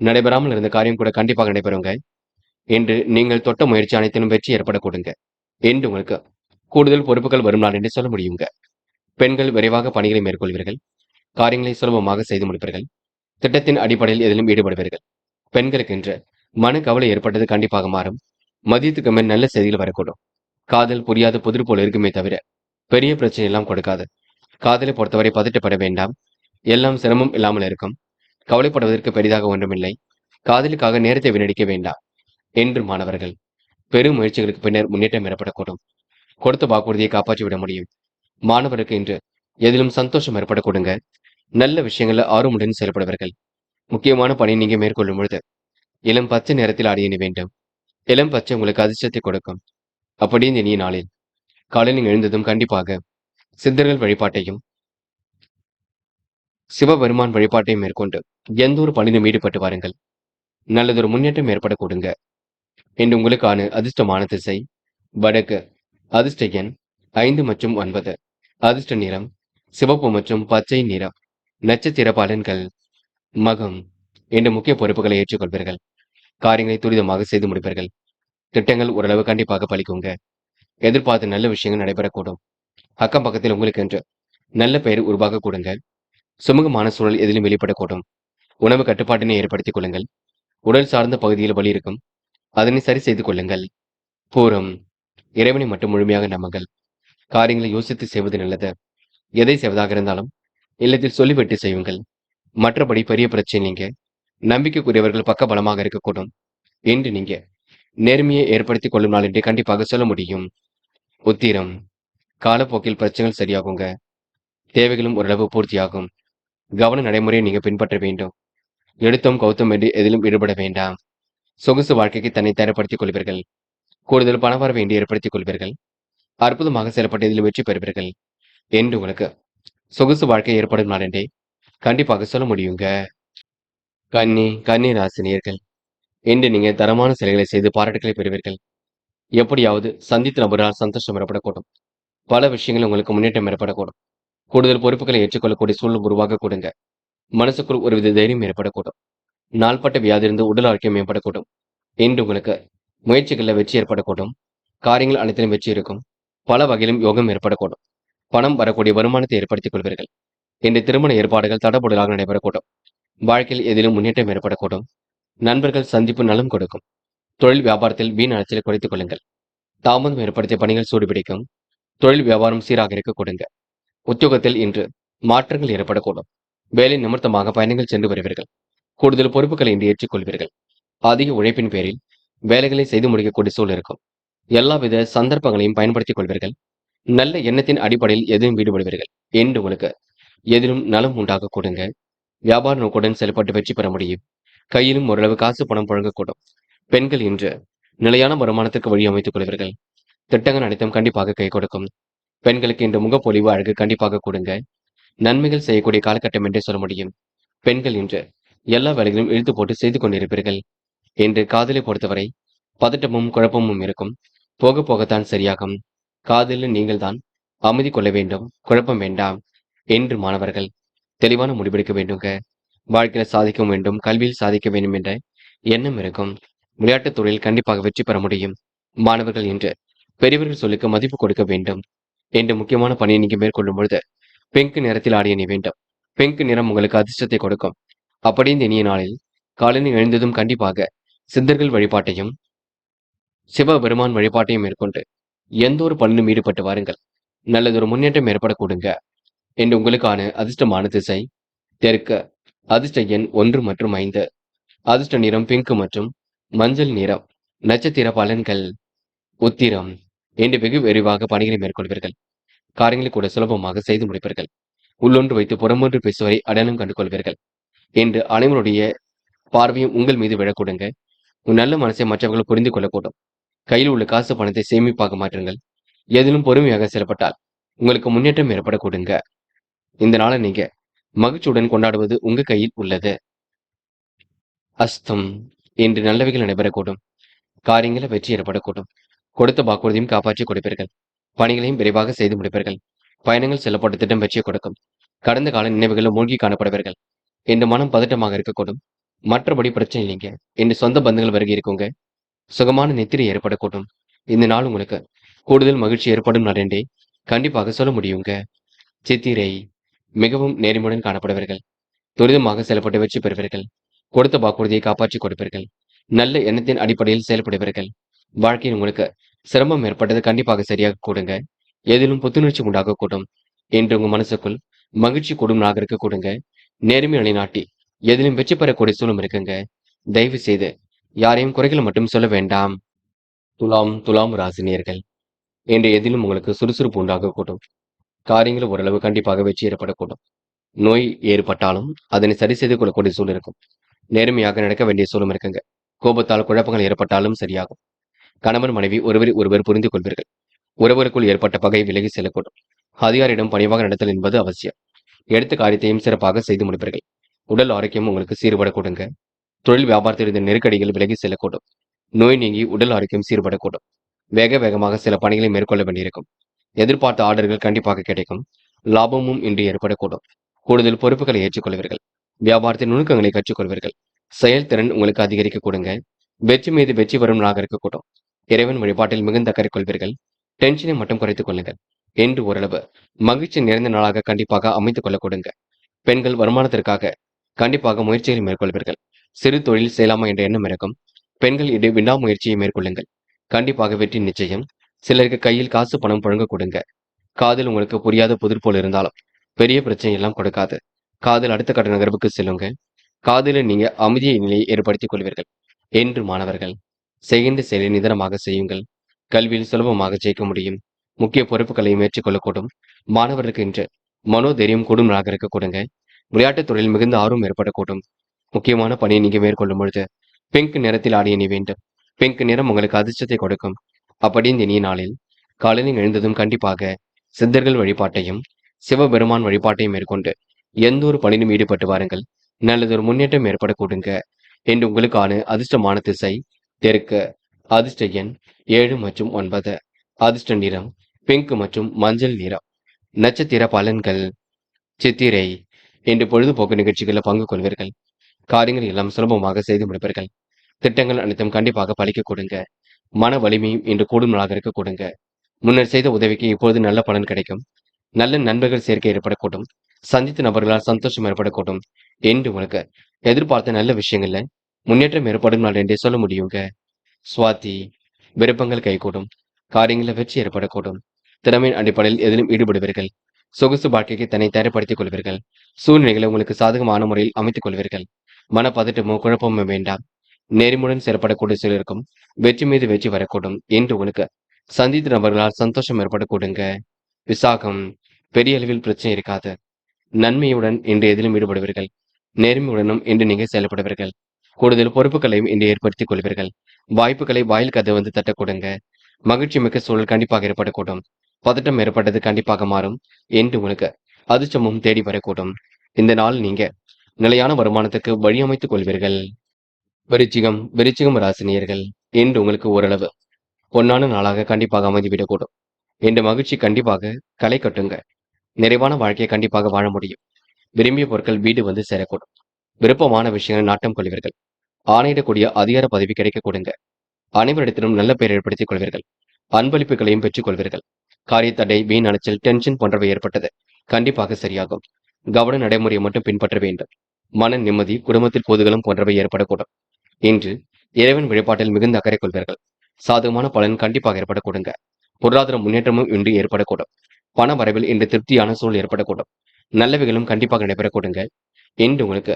நடைபெறாமல் இருந்த காரியம் கூட கண்டிப்பாக நடைபெறுங்க. என்று நீங்கள் தொட்ட முயற்சி அனைத்திலும் வெற்றி ஏற்படக்கூடுங்க. என்று உங்களுக்கு கூடுதல் பொறுப்புகள் வரும் நாள் என்று சொல்ல முடியுங்க. பெண்கள் விரைவாக பணிகளை மேற்கொள்வீர்கள். காரியங்களை சுலபமாக செய்து முடிப்பீர்கள். திட்டத்தின் அடிப்படையில் எதிலும் ஈடுபடுவீர்கள். பெண்களுக்கு இன்று மன கவலை ஏற்பட்டது கண்டிப்பாக மாறும். மதியத்துக்கு மேல் நல்ல செய்திகள் வரக்கூடும். காதல் புரியாத புதிர் போல இருக்குமே தவிர பெரிய பிரச்சனை எல்லாம் கொடுக்காது. காதலை பொறுத்தவரை பதட்டப்பட வேண்டாம். எல்லாம் சிரமம் இல்லாமல் இருக்கும். கவலைப்படுவதற்கு பெரிதாக ஒன்றுமில்லை. காதலுக்காக நேரத்தை வீணடிக்க வேண்டாம். என்று மாணவர்கள் பெரும் முயற்சிகளுக்கு பின்னர் முன்னேற்றம் ஏற்படக்கூடும். கொடுத்த வாக்குறுதியை காப்பாற்றி விட முடியும். மாணவருக்கு இன்று எதிலும் சந்தோஷம் ஏற்படக்கூடுங்க. நல்ல விஷயங்கள்ல ஆர்வமுடன் செயல்படுவார்கள். முக்கியமான பணி நீங்க மேற்கொள்ளும் பொழுது இளம் பச்சை நிறத்தில் அணிய வேண்டும். இளம் பச்சை உங்களுக்கு அதிர்ஷ்டத்தை கொடுக்கும். அப்படி இந்த இனிய நாளில் காலையில் எழுந்ததும் கண்டிப்பாக சித்தர்கள் வழிபாட்டையும் சிவபெருமான் வழிபாட்டையும் மேற்கொண்டு எந்த ஒரு பணியிலும் ஈடுபட்டு வாருங்கள். நல்லதொரு முன்னேற்றம் ஏற்படக்கூடுங்க. இன்று உங்களுக்கான அதிர்ஷ்டமான திசை வடக்கு. அதிர்ஷ்ட எண் 5 மற்றும் 9. அதிர்ஷ்ட நிறம் சிவப்பு மற்றும் பச்சை நிறம். நட்சத்திர பலன்கள் மகம் என்ற முக்கிய பொறுப்புகளை ஏற்றுக்கொள்வீர்கள். காரியங்களை துரிதமாக செய்து முடிப்பீர்கள். திட்டங்கள் ஓரளவு கண்டிப்பாக பலிக்குங்க. எதிர்பார்த்த நல்ல விஷயங்கள் நடைபெறக்கூடும். அக்கம் பக்கத்தில் உங்களுக்கு என்று நல்ல பெயர் உருவாக கொடுங்க. சுமூகமான சூழல் எதிலும் வெளிப்படக்கூடும். உணவு கட்டுப்பாட்டினை ஏற்படுத்திக் கொள்ளுங்கள். உடல் சார்ந்த பகுதியில் வலி இருக்கும். அதனை சரி செய்து கொள்ளுங்கள். பூரம், இறைவனை மட்டும் முழுமையாக நம்புங்கள். காரியங்களை யோசித்து செய்வது நல்லது. எதை செய்வதாக இருந்தாலும் இல்லத்தில் சொல்லிவிட்டு செய்யுங்கள். மற்றபடி பெரிய பிரச்சனை நீங்க நம்பிக்கைக்குரியவர்கள் பக்க பலமாக இருக்கக்கூடும் என்று நீங்க நேர்மையை ஏற்படுத்திக் கொள்ளும் நாள் என்று கண்டிப்பாக சொல்ல முடியும். உத்திரம், காலப்போக்கில் பிரச்சனைகள் சரியாகுங்க. தேவைகளும் ஓரளவு பூர்த்தியாகும். கவன நடைமுறையை நீங்க பின்பற்ற வேண்டும். எடுத்தோம் கௌத்தம் என்று எதிலும் ஈடுபட வேண்டாம். சொகுசு வாழ்க்கைக்கு தன்னை தயார்படுத்திக் கொள்வீர்கள். கூடுதல் பணவரவை என்று ஏற்படுத்திக் கொள்வீர்கள். அற்புதமாக செயல்பட்டு இதில் வெற்றி பெறுவீர்கள் என்று உங்களுக்கு சொகுசு வாழ்க்கை ஏற்படும் நாள் என்றே கண்டிப்பாக சொல்ல முடியுங்க. கன்னி ராசினியர்கள், இன்று நீங்க தரமான செயல்களை செய்து பாராட்டுகளை பெறுவீர்கள். எப்படியாவது சந்தித்த நபரால் சந்தோஷம் ஏற்படக்கூடும். பல விஷயங்கள் உங்களுக்கு முன்னேற்றம் ஏற்படக்கூடும். கூடுதல் பொறுப்புகளை ஏற்றுக்கொள்ளக்கூடிய சூழல் உருவாக கொடுங்க. மனசுக்குள் ஒருவித தைரியம் ஏற்படக்கூடும். நாள்பட்ட வியாதியிலிருந்து உடல் ஆரோக்கியம் மேம்படக்கூடும். இன்று உங்களுக்கு முயற்சிகளில் வெற்றி ஏற்படக்கூடும். காரியங்கள் அனைத்திலும் வெற்றி இருக்கும். பல வகையிலும் யோகம் ஏற்படக்கூடும். பணம் வரக்கூடிய வருமானத்தை ஏற்படுத்திக் கொள்வீர்கள். இன்று திருமண ஏற்பாடுகள் தடபுடலாக நடைபெறக்கூடும். வாழ்க்கையில் எதிலும் முன்னேற்றம் ஏற்படக்கூடும். நண்பர்கள் சந்திப்பு நலம் கொடுக்கும். தொழில் வியாபாரத்தில் வீண் அலைச்சலை குறைத்துக் கொள்ளுங்கள். தாமதம் ஏற்படுத்திய பணிகள் சூடுபிடிக்கும். தொழில் வியாபாரம் சீராக இருக்க கொடுங்க. உத்தியோகத்தில் இன்று மாற்றங்கள் ஏற்படக்கூடும். வேலை நிமித்தமாக பயணங்கள் சென்று வருவீர்கள். கூடுதல் பொறுப்புகளை இன்று ஏற்றுக்கொள்வீர்கள். அதிக உழைப்பின் பேரில் வேலைகளை செய்து முடிக்கக்கூடிய சூழல் இருக்கும். எல்லாவித சந்தர்ப்பங்களையும் பயன்படுத்திக் கொள்வீர்கள். நல்ல எண்ணத்தின் அடிப்படையில் எதிலும் ஈடுபடுவீர்கள் என்று உங்களுக்கு எதிலும் நலம் உண்டாக கொடுங்க. வியாபார நோக்குடன் செயல்பட்டு வெற்றி பெற முடியும். கையிலும் ஓரளவு காசு பணம் புழங்கக்கூடும். பெண்கள் இன்று நிலையான வருமானத்திற்கு வழி அமைத்துக் கொள்வீர்கள். திட்டங்கள் அனைத்தும் கண்டிப்பாக கை கொடுக்கும். பெண்களுக்கு இன்று முகப்பொலிவு அழகு கண்டிப்பாக கொடுங்க. நன்மைகள் செய்யக்கூடிய காலகட்டம் என்றே சொல்ல முடியும். பெண்கள் இன்று எல்லா வேலைகளும் இழுத்து போட்டு செய்து கொண்டிருப்பீர்கள். என்று காதலை பொறுத்தவரை பதட்டமும் குழப்பமும் இருக்கும். போக போகத்தான் சரியாகும். காதலில் நீங்கள் தான் அமைதி கொள்ள வேண்டும், குழப்பம் வேண்டாம் என்று மாணவர்கள் தெளிவான முடிவெடுக்க வேண்டுங்க. வாழ்க்கையில சாதிக்க வேண்டும், கல்வியில் சாதிக்க வேண்டும் என்ற எண்ணம் இருக்கும். விளையாட்டுத் துறையில் கண்டிப்பாக வெற்றி பெற முடியும். மாணவர்கள் இன்று பெரியவர்கள் சொல்லுக்கு மதிப்பு கொடுக்க வேண்டும் என்று முக்கியமான பணியை நீங்க மேற்கொள்ளும் பொழுது பிங்க் நிறத்தில் ஆடை அணிய வேண்டும். பிங்க் நிறம் உங்களுக்கு அதிர்ஷ்டத்தை கொடுக்கும். அப்படி இந்த இனிய நாளில் காலையில் எழுந்ததும் கண்டிப்பாக சித்தர்கள் வழிபாட்டையும் சிவபெருமான் வழிபாட்டையும் மேற்கொண்டு எந்த ஒரு பணியிலும் ஈடுபட்டு வாருங்கள். நல்லதொரு முன்னேற்றம் ஏற்படக்கூடுங்க என்று உங்களுக்கான அதிர்ஷ்டமான திசை தெற்கு. அதிர்ஷ்ட எண் 1 மற்றும் 5. அதிர்ஷ்ட நிறம் பிங்க் மற்றும் மஞ்சள் நிறம். நட்சத்திர பலன்கள். உத்திரம், என்று வெகு விரைவாக பணிகளை மேற்கொள்வீர்கள். காரியங்களை கூட சுலபமாக செய்து முடிப்பீர்கள். உள்ளொன்று வைத்து புறமொன்று பேசுவரை அடையாளம் கண்டு கொள்வீர்கள். என்று அனைவருடைய பார்வையும் உங்கள் மீது விழக்கூடுங்க. உன் நல்ல மனசை மற்றவர்கள் புரிந்து கொள்ளக்கூடும். கையில் உள்ள காசு பணத்தை சேமிப்பாக மாற்றுங்கள். எதிலும் பொறுமையாக செயல்பட்டால் உங்களுக்கு முன்னேற்றம் ஏற்படக்கூடுங்க. இந்த நாளை நீங்க மகிழ்ச்சியுடன் கொண்டாடுவது உங்க கையில் உள்ளது. அஸ்தம், இன்று நல்லவைகள் நடைபெறக்கூடும். காரியங்களில் வெற்றி ஏற்படக்கூடும். கொடுத்த வாக்குறுதியும் காப்பாற்றி கொடுப்பீர்கள். பணிகளையும் விரைவாக செய்து முடிப்பீர்கள். பயணங்கள் செல்லப்பட்ட திட்டம் வெற்றியை கொடுக்கும். கடந்த கால நினைவுகளில் மூழ்கி காணப்படுவீர்கள். இந்த மனம் பதட்டமாக இருக்கக்கூடும். மற்றபடி பிரச்சனை இல்லைங்க. இன்று சொந்த பந்தங்கள் வருகை இருக்குங்க. சுகமான நித்திரை ஏற்படக்கூடும். இந்த நாள் உங்களுக்கு கூடுதல் மகிழ்ச்சி ஏற்படும் நாள் என்றே கண்டிப்பாக சொல்ல முடியுங்க. சித்திரை, மிகவும் நேர்மையுடன் காணப்படுவீர்கள். துரிதமாக செயல்பட்டு வெற்றி பெறுவீர்கள். கொடுத்த வாக்குறுதியை காப்பாற்றி கொடுப்பீர்கள். நல்ல எண்ணத்தின் அடிப்படையில் செயல்படுவீர்கள். வாழ்க்கையில் உங்களுக்கு சிரமம் ஏற்பட்டது கண்டிப்பாக சரியாக கூடுங்க. எதிலும் புத்துணர்ச்சி உண்டாக கூடும். என்று உங்க மனசுக்குள் மகிழ்ச்சி கூடும் நாக இருக்க கூடுங்க. நேர்மை நிலைநாட்டி எதிலும் வெற்றி பெறக்கூடிய சூழலும் இருக்குங்க. தயவு செய்து யாரையும் குறைகளை மட்டும் சொல்ல வேண்டாம். துலாம் ராசினியர்கள், என்று எதிலும் உங்களுக்கு சுறுசுறுப்பு உண்டாக கூடும். காரியங்கள் ஓரளவு கண்டிப்பாக வெற்றி ஏற்படக்கூடும். நோய் ஏற்பட்டாலும் அதனை சரி செய்து கொள்ளக்கூடிய சூழல் இருக்கும். நேர்மையாக நடக்க வேண்டிய சூழலும் இருக்குங்க. கோபத்தால் குழப்பங்கள் ஏற்பட்டாலும் சரியாகும். கணவன் மனைவி ஒருவர் புரிந்து கொள்வீர்கள். உறவருக்குள் ஏற்பட்ட பகை விலகி செல்லக்கூடும். அதிகாரியிடம் பணிவாக நடத்தல் என்பது அவசியம். எடுத்த காரியத்தையும் சிறப்பாக செய்து முடிப்பீர்கள். உடல் ஆரோக்கியம் உங்களுக்கு சீர்படக்கூடுங்க. தொழில் வியாபாரத்தில் இருந்த நெருக்கடிகள் விலகி செல்லக்கூடும். நோய் நீங்கி உடல் ஆரோக்கியம் சீர்படக்கூடும். வேகமாக சில பணிகளை மேற்கொள்ள வேண்டியிருக்கும். எதிர்பார்த்த ஆர்டர்கள் கண்டிப்பாக கிடைக்கும். லாபமும் இன்று ஏற்படக்கூடும். கூடுதல் பொறுப்புகளை ஏற்றுக்கொள்வீர்கள். வியாபாரத்தின் நுணுக்கங்களை கற்றுக்கொள்வீர்கள். செயல்திறன் உங்களுக்கு அதிகரிக்க கொடுங்க. வெற்றி மீது வெற்றி வரும் நாளாக இருக்கக்கூடும். இறைவன் வழிபாட்டில் மிகுந்த அக்கறை கொள்வீர்கள். டென்ஷனை மட்டும் குறைத்துக் கொள்ளுங்கள். என்று ஓரளவு மகிழ்ச்சி நிறைந்த நாளாக கண்டிப்பாக அமைத்துக் கொள்ள கொடுங்க. பெண்கள் வருமானத்திற்காக கண்டிப்பாக முயற்சிகளை மேற்கொள்வீர்கள். சிறு தொழில் செய்யலாமா என்ற எண்ணம் இருக்கும். பெண்கள் இது விடாமுயற்சியை மேற்கொள்ளுங்கள். கண்டிப்பாக வெற்றி நிச்சயம். சிலருக்கு கையில் காசு பணம் புழங்க கொடுங்க. காதல் உங்களுக்கு புரியாத புதிர் போல் இருந்தாலும் பெரிய பிரச்சனை எல்லாம் கொடுக்காது. காதல் அடுத்த கட்ட நகர்வுக்கு செல்லுங்க. காதலில் நீங்க அமைதியை நிலையை ஏற்படுத்திக் கொள்வீர்கள். என்று மாணவர்கள் செய்கின்ற செயலை நிதானமாக செய்யுங்கள். கல்வியில் சுலபமாக ஜெயிக்க முடியும். முக்கிய பொறுப்புகளை மேற்கொள்ளக்கூடும். மாணவர்களுக்கு இன்று மனோதைரியம் கூடும் நாளாக இருக்க கொடுங்க. விளையாட்டுத் துறையில் மிகுந்த ஆர்வம் ஏற்படக்கூடும். முக்கியமான பணியை நீங்க மேற்கொள்ளும் பொழுது பிங்க் நிறத்தில் ஆடை அணிய வேண்டும். பிங்க் நிறம் உங்களுக்கு அதிர்ஷ்டத்தை கொடுக்கும். அப்படி இந்த இனிய நாளில் காலையில் எழுந்ததும் கண்டிப்பாக சித்தர்கள் வழிபாட்டையும் சிவபெருமான் வழிபாட்டையும் மேற்கொண்டு எந்த ஒரு பணியிலும் ஈடுபட்டு வாருங்கள். நல்லதொரு முன்னேற்றம் ஏற்படக்கூடுங்க. என்று உங்களுக்கான அதிர்ஷ்டமான திசை தெற்கு. அதிர்ஷ்ட எண் 7 மற்றும் 9. அதிர்ஷ்ட நிறம் பிங்க் மற்றும் மஞ்சள் நிறம். நட்சத்திர பலன்கள். சித்திரை. இன்று பொழுதுபோக்கு நிகழ்ச்சிகளில் பங்கு கொள்வீர்கள். காரியங்கள் எல்லாம் சுலபமாக செய்து முடிப்பீர்கள். திட்டங்கள் அனைத்தும் கண்டிப்பாக பலிக்க கொடுங்க. மன வலிமையும் இன்று கூடும் நாளாக இருக்க கொடுங்க. முன்னர் செய்த உதவிக்கு இப்பொழுது நல்ல பலன் கிடைக்கும். நல்ல நண்பர்கள் சேர்க்கை ஏற்படக்கூடும். சந்தித்த நபர்களால் சந்தோஷம் ஏற்படக்கூடும். என்று உங்களுக்கு எதிர்பார்த்த நல்ல விஷயங்கள்ல முன்னேற்றம் ஏற்படும் நாள் என்றே சொல்ல முடியுங்க. சுவாதி. விருப்பங்கள் கைகூடும். காரியங்களில் வெற்றி ஏற்படக்கூடும். திறமையின் அடிப்படையில் எதிலும் ஈடுபடுவீர்கள். சொகுசு வாழ்க்கைக்கு தன்னை தயார்படுத்திக் கொள்வீர்கள். சூழ்நிலைகளை உங்களுக்கு சாதகமான முறையில் அமைத்துக் கொள்வீர்கள். மனப்பதட்டமோ குழப்பமோ வேண்டாம். நேர்மையுடன் செயல்படக்கூடிய சிலருக்கும் வெற்றி மீது வெற்றி வரக்கூடும். என்று உங்களுக்கு சந்தித்த நபர்களால் சந்தோஷம் ஏற்படக்கூடுங்க. விசாகம். பெரிய அளவில் பிரச்சனை இருக்காது. நன்மையுடன் இன்று எதிலும் ஈடுபடுவீர்கள். நேர்மையுடனும் இன்று நீங்க செயல்படுவீர்கள். கூடுதல் பொறுப்புகளையும் இன்று ஏற்படுத்திக் கொள்வீர்கள். வாய்ப்புகளை வாயில் கதை வந்து தட்டக்கூடுங்க. மகிழ்ச்சி மிக்க சூழல் கண்டிப்பாக ஏற்படக்கூடும். பதட்டம் ஏற்பட்டது கண்டிப்பாக மாறும். என்று உங்களுக்கு அதிர்ஷ்டமும் தேடி வரக்கூடும். இந்த நாள் நீங்க நிலையான வருமானத்துக்கு வழியமைத்துக் கொள்வீர்கள். விருச்சிகம் ராசினியர்கள் என்று உங்களுக்கு ஓரளவு பொன்னான நாளாக கண்டிப்பாக அமைந்துவிடக்கூடும். இந்த மகிழ்ச்சி கண்டிப்பாக களை கட்டுங்க. நிறைவான வாழ்க்கையை கண்டிப்பாக வாழ முடியும். விரும்பிய பொருட்கள் வீடு வந்து சேரக்கூடும். விருப்பமான விஷயங்கள் நாட்டம் கொள்வீர்கள். ஆணையிடக்கூடிய அதிகார பதவி கிடைக்க கொடுங்க. அனைவரிடத்திலும் நல்ல பெயர் ஏற்படுத்திக் கொள்வீர்கள். அன்பளிப்புகளையும் பெற்றுக் கொள்வீர்கள். காரிய தடை, வீண் அலைச்சல், டென்ஷன் போன்றவை ஏற்பட்டது கண்டிப்பாக சரியாகும். கவன நடைமுறையை மட்டும் பின்பற்ற வேண்டும். மன நிம்மதி, குடும்பத்தில் பொதுகளும் போன்றவை ஏற்படக்கூடும். இன்று இறைவன் வழிபாட்டில் மிகுந்த அக்கறை கொள்வீர்கள். சாதகமான பலன் கண்டிப்பாக ஏற்படக்கூடுங்க. பொருளாதார முன்னேற்றமும் இன்று ஏற்படக்கூடும். பண வரவில் இன்று திருப்தியான சூழல் ஏற்படக்கூடும். நல்லவைகளும் கண்டிப்பாக நடைபெறக்கூடுங்க. இன்று உங்களுக்கு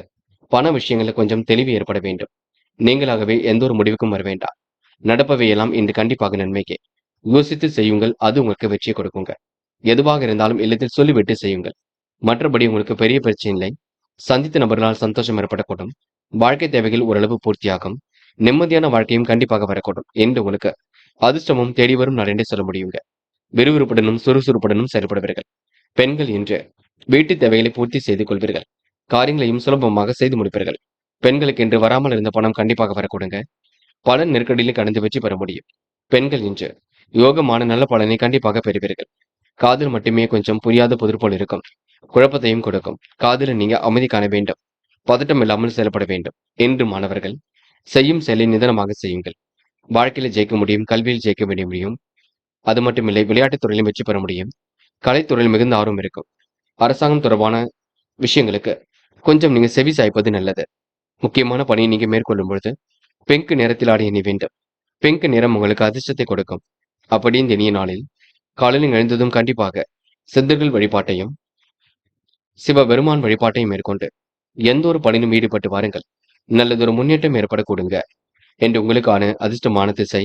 பண விஷயங்களில் கொஞ்சம் தெளிவு ஏற்பட வேண்டும். நீங்களாகவே எந்த ஒரு முடிவுக்கும் வர வேண்டாம். நடப்பவையெல்லாம் இன்று கண்டிப்பாக நன்மைக்கே. யோசித்து செய்யுங்கள். அது உங்களுக்கு வெற்றியை கொடுக்குங்க. எதுவாக இருந்தாலும் இல்லத்தில் சொல்லிவிட்டு செய்யுங்கள். மற்றபடி உங்களுக்கு பெரிய பிரச்சனை இல்லை. சந்தித்த நபர்களால் சந்தோஷம் ஏற்படக்கூடும். வாழ்க்கை தேவைகள் ஓரளவு பூர்த்தியாகும். நிம்மதியான வாழ்க்கையும் கண்டிப்பாக வரக்கூடும். என்று உங்களுக்கு அதிர்ஷ்டமும் தேடி வரும் நாள் என்றே சொல்ல முடியுங்க. விறுவிறுப்புடனும் சுறுசுறுப்புடனும் செயல்படுவீர்கள். பெண்கள் இன்று வீட்டு தேவைகளை பூர்த்தி செய்து கொள்வீர்கள். காரியங்களையும் சுலபமாக செய்து முடிப்பீர்கள். பெண்களுக்கு இன்று வராமல் இருந்த பணம் கண்டிப்பாக வரக்கூடுங்க. பல நெருக்கடியில் கடந்து வெற்றி பெற முடியும். பெண்கள் இன்று யோகமான நல்ல பலனை கண்டிப்பாக பெறுவீர்கள். காதல் மட்டுமே கொஞ்சம் புரியாத புதிர் போல் இருக்கும். குழப்பத்தையும் கொடுக்கும். காதலில் நீங்க அமைதி காண வேண்டும். பதட்டம் இல்லாமல் செயல்பட வேண்டும். என்று மாணவர்கள் செய்யும் செயலை நிதானமாக செய்யுங்கள். வாழ்க்கையில ஜெயிக்க முடியும். கல்வியில் ஜெயிக்க வேண்டிய முடியும். அது மட்டுமில்லை, விளையாட்டுத் துறையிலும் வெற்றி பெற முடியும். கலைத்துறையில் மிகுந்த ஆர்வம் இருக்கும். அரசாங்கம் தொடர்பான விஷயங்களுக்கு கொஞ்சம் நீங்க செவி சாய்ப்பது நல்லது. முக்கியமான பணியை நீங்க மேற்கொள்ளும் பொழுது பிங்க் நிறத்தில் ஆடை அணிய வேண்டும். பிங்க் நிறம் உங்களுக்கு அதிர்ஷ்டத்தை கொடுக்கும். அப்படி இந்த இனிய நாளில் காலையில் எழுந்ததும் கண்டிப்பாக சித்தர்கள் வழிபாட்டையும் சிவபெருமான் வழிபாட்டையும் மேற்கொண்டு எந்த ஒரு பணியிலும் ஈடுபட்டு வாருங்கள். நல்லதொரு முன்னேற்றம் ஏற்படக்கூடுங்க. என்று உங்களுக்கான அதிர்ஷ்டமான திசை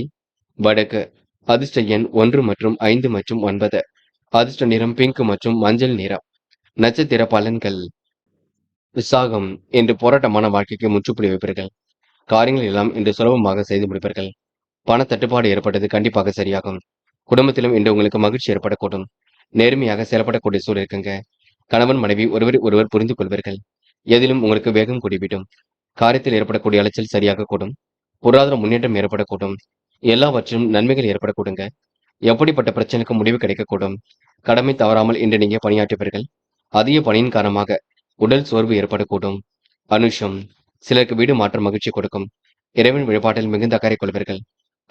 வடக்கு. அதிர்ஷ்ட எண் 1 மற்றும் 5 மற்றும் 9. அதிர்ஷ்ட நிறம் பிங்க் மற்றும் மஞ்சள் நிறம். நட்சத்திர பலன்கள். விசாகம். இன்று போராட்டமான வாழ்க்கைக்கு முற்றுப்புள்ளி வைப்பீர்கள். காரியங்கள் எல்லாம் இன்று சுலபமாக செய்து முடிப்பீர்கள். பண தட்டுப்பாடு ஏற்பட்டது கண்டிப்பாக சரியாகும். குடும்பத்திலும் இன்று உங்களுக்கு மகிழ்ச்சி ஏற்படக்கூடும். நேர்மையாக செயல்படக்கூடிய சூழல் இருக்குங்க. கணவன் மனைவி ஒருவர் புரிந்து கொள்வீர்கள். எதிலும் உங்களுக்கு வேகம் கூடிவிடும். காரியத்தில் ஏற்படக்கூடிய அலைச்சல் சரியாக கூடும். பொருளாதார முன்னேற்றம் ஏற்படக்கூடும். எல்லாவற்றிலும் நன்மைகள் ஏற்படக்கூடுங்க. எப்படிப்பட்ட பிரச்சனைக்கு முடிவு கிடைக்கக்கூடும். கடமை தவறாமல் இன்று நீங்க பணியாற்றுவீர்கள். அதிக பணியின் காரணமாக உடல் சோர்வு ஏற்படக்கூடும். அனுஷம். சிலருக்கு வீடு மாற்றம் மகிழ்ச்சி கொடுக்கும். இறைவன் வழிபாட்டில் மிகுந்த அக்கறை கொள்வீர்கள்.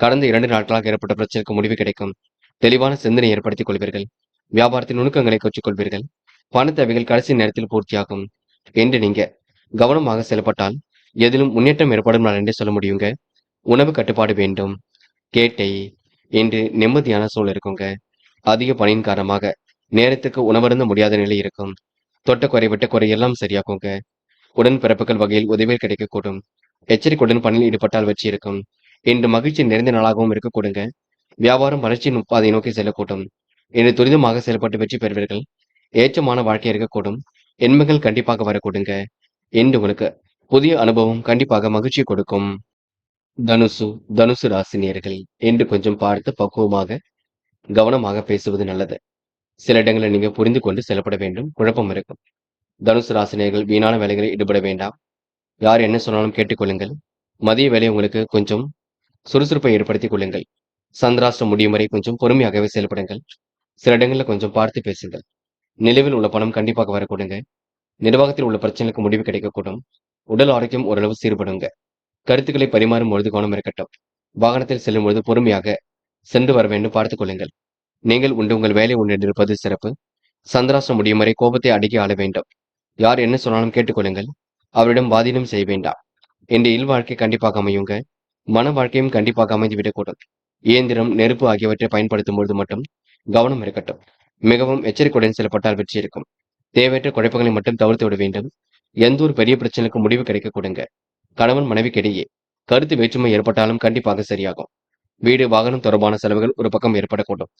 கடந்த 2 நாட்களாக ஏற்பட்ட பிரச்சனைக்கு முடிவு கிடைக்கும். தெளிவான சிந்தனை ஏற்படுத்திக் கொள்வீர்கள். வியாபாரத்தின் நுணுக்கங்களை கற்றுக்கொள்வீர்கள். பண தேவைகள் கடைசி நேரத்தில் பூர்த்தியாகும். என்று நீங்க கவனமாக செயல்பட்டால் எதிலும் முன்னேற்றம் ஏற்படும் நாள் என்றே சொல்ல முடியுங்க. உணவு கட்டுப்பாடு வேண்டும். கேட்டை என்று நிம்மதியான சூழல் இருக்குங்க. அதிக பணியின் காரணமாக நேரத்துக்கு உணவருந்த முடியாத நிலை இருக்கும். தொட்ட குறை விட்ட குறை எல்லாம் சரியாகுங்க. உடன்பிறப்புகள் வகையில் உதவிகள் கிடைக்கக்கூடும். எச்சரிக்கையுடன் பணியில் ஈடுபட்டால் வெற்றி இருக்கும். இன்று மகிழ்ச்சி நிறைந்த நாளாகவும் இருக்கக்கூடுங்க. வியாபாரம் வளர்ச்சியின் பாதை நோக்கி செல்லக்கூடும். இன்று துரிதமாக செயல்பட்டு வெற்றி பெறுவீர்கள். ஏற்றமான வாழ்க்கை இருக்கக்கூடும். எண்மைகள் கண்டிப்பாக வரக்கூடுங்க. இன்று உங்களுக்கு புதிய அனுபவம் கண்டிப்பாக மகிழ்ச்சி கொடுக்கும். தனுசு தனுசு ராசினியர்கள் என்று கொஞ்சம் பார்த்து பக்குவமாக கவனமாக பேசுவது நல்லது. சில இடங்களில் நீங்க புரிந்து கொண்டு செயல்பட வேண்டும். குழப்பம் இருக்கும். தனுசு ராசினியர்கள் வீணான வேலைகளில் ஈடுபட வேண்டாம். யார் என்ன சொன்னாலும் கேட்டுக்கொள்ளுங்கள். மதிய வேலை உங்களுக்கு கொஞ்சம் சுறுசுறுப்பை ஏற்படுத்திக் கொள்ளுங்கள். சந்திராஷ்டிரம் முடியும் வரை கொஞ்சம் பொறுமையாகவே செயல்படுங்கள். சில இடங்களில் கொஞ்சம் பார்த்து பேசுங்கள். நிலுவில் உள்ள பணம் கண்டிப்பாக வரக்கூடுங்க. நிர்வாகத்தில் உள்ள பிரச்சனைக்கு முடிவு கிடைக்கக்கூடும். உடல் ஆரோக்கியம் ஓரளவு சீர்படுங்க. கருத்துக்களை பரிமாறும் பொழுது கவனம் இருக்கட்டும். வாகனத்தில் செல்லும் பொழுது பொறுமையாக சென்று வர வேண்டும் பார்த்துக் கொள்ளுங்கள். நீங்கள் உங்கள் வேலை உண்டு இருப்பது சிறப்பு. சந்திராஷ்டிரம் முடியும் வரை கோபத்தை அடக்கி ஆள வேண்டும். யார் என்ன சொன்னாலும் கேட்டுக்கொள்ளுங்கள். அவரிடம் வாதினம் செய்ய வேண்டாம். என்ற இல்வாழ்க்கை கண்டிப்பாக அமையுங்க. மன வாழ்க்கையும் கண்டிப்பாக அமைந்து விடக்கூடும். இயந்திரம், நெருப்பு ஆகியவற்றை பயன்படுத்தும் பொழுது மட்டும் கவனம் இருக்கட்டும். மிகவும் எச்சரிக்கையுடன் செயல்பட்டால் வெற்றி இருக்கும். தேவையற்ற குழப்பங்களை மட்டும் தவிர்த்து விட வேண்டும். எந்த ஒரு பெரிய பிரச்சனைக்கு முடிவு கிடைக்க கொடுங்க. கணவன் மனைவிக்கிடையே கருத்து வேற்றுமை ஏற்பட்டாலும் கண்டிப்பாக சரியாகும். வீடு வாகனம் தொடர்பான செலவுகள் ஒரு பக்கம் ஏற்படக்கூடும்.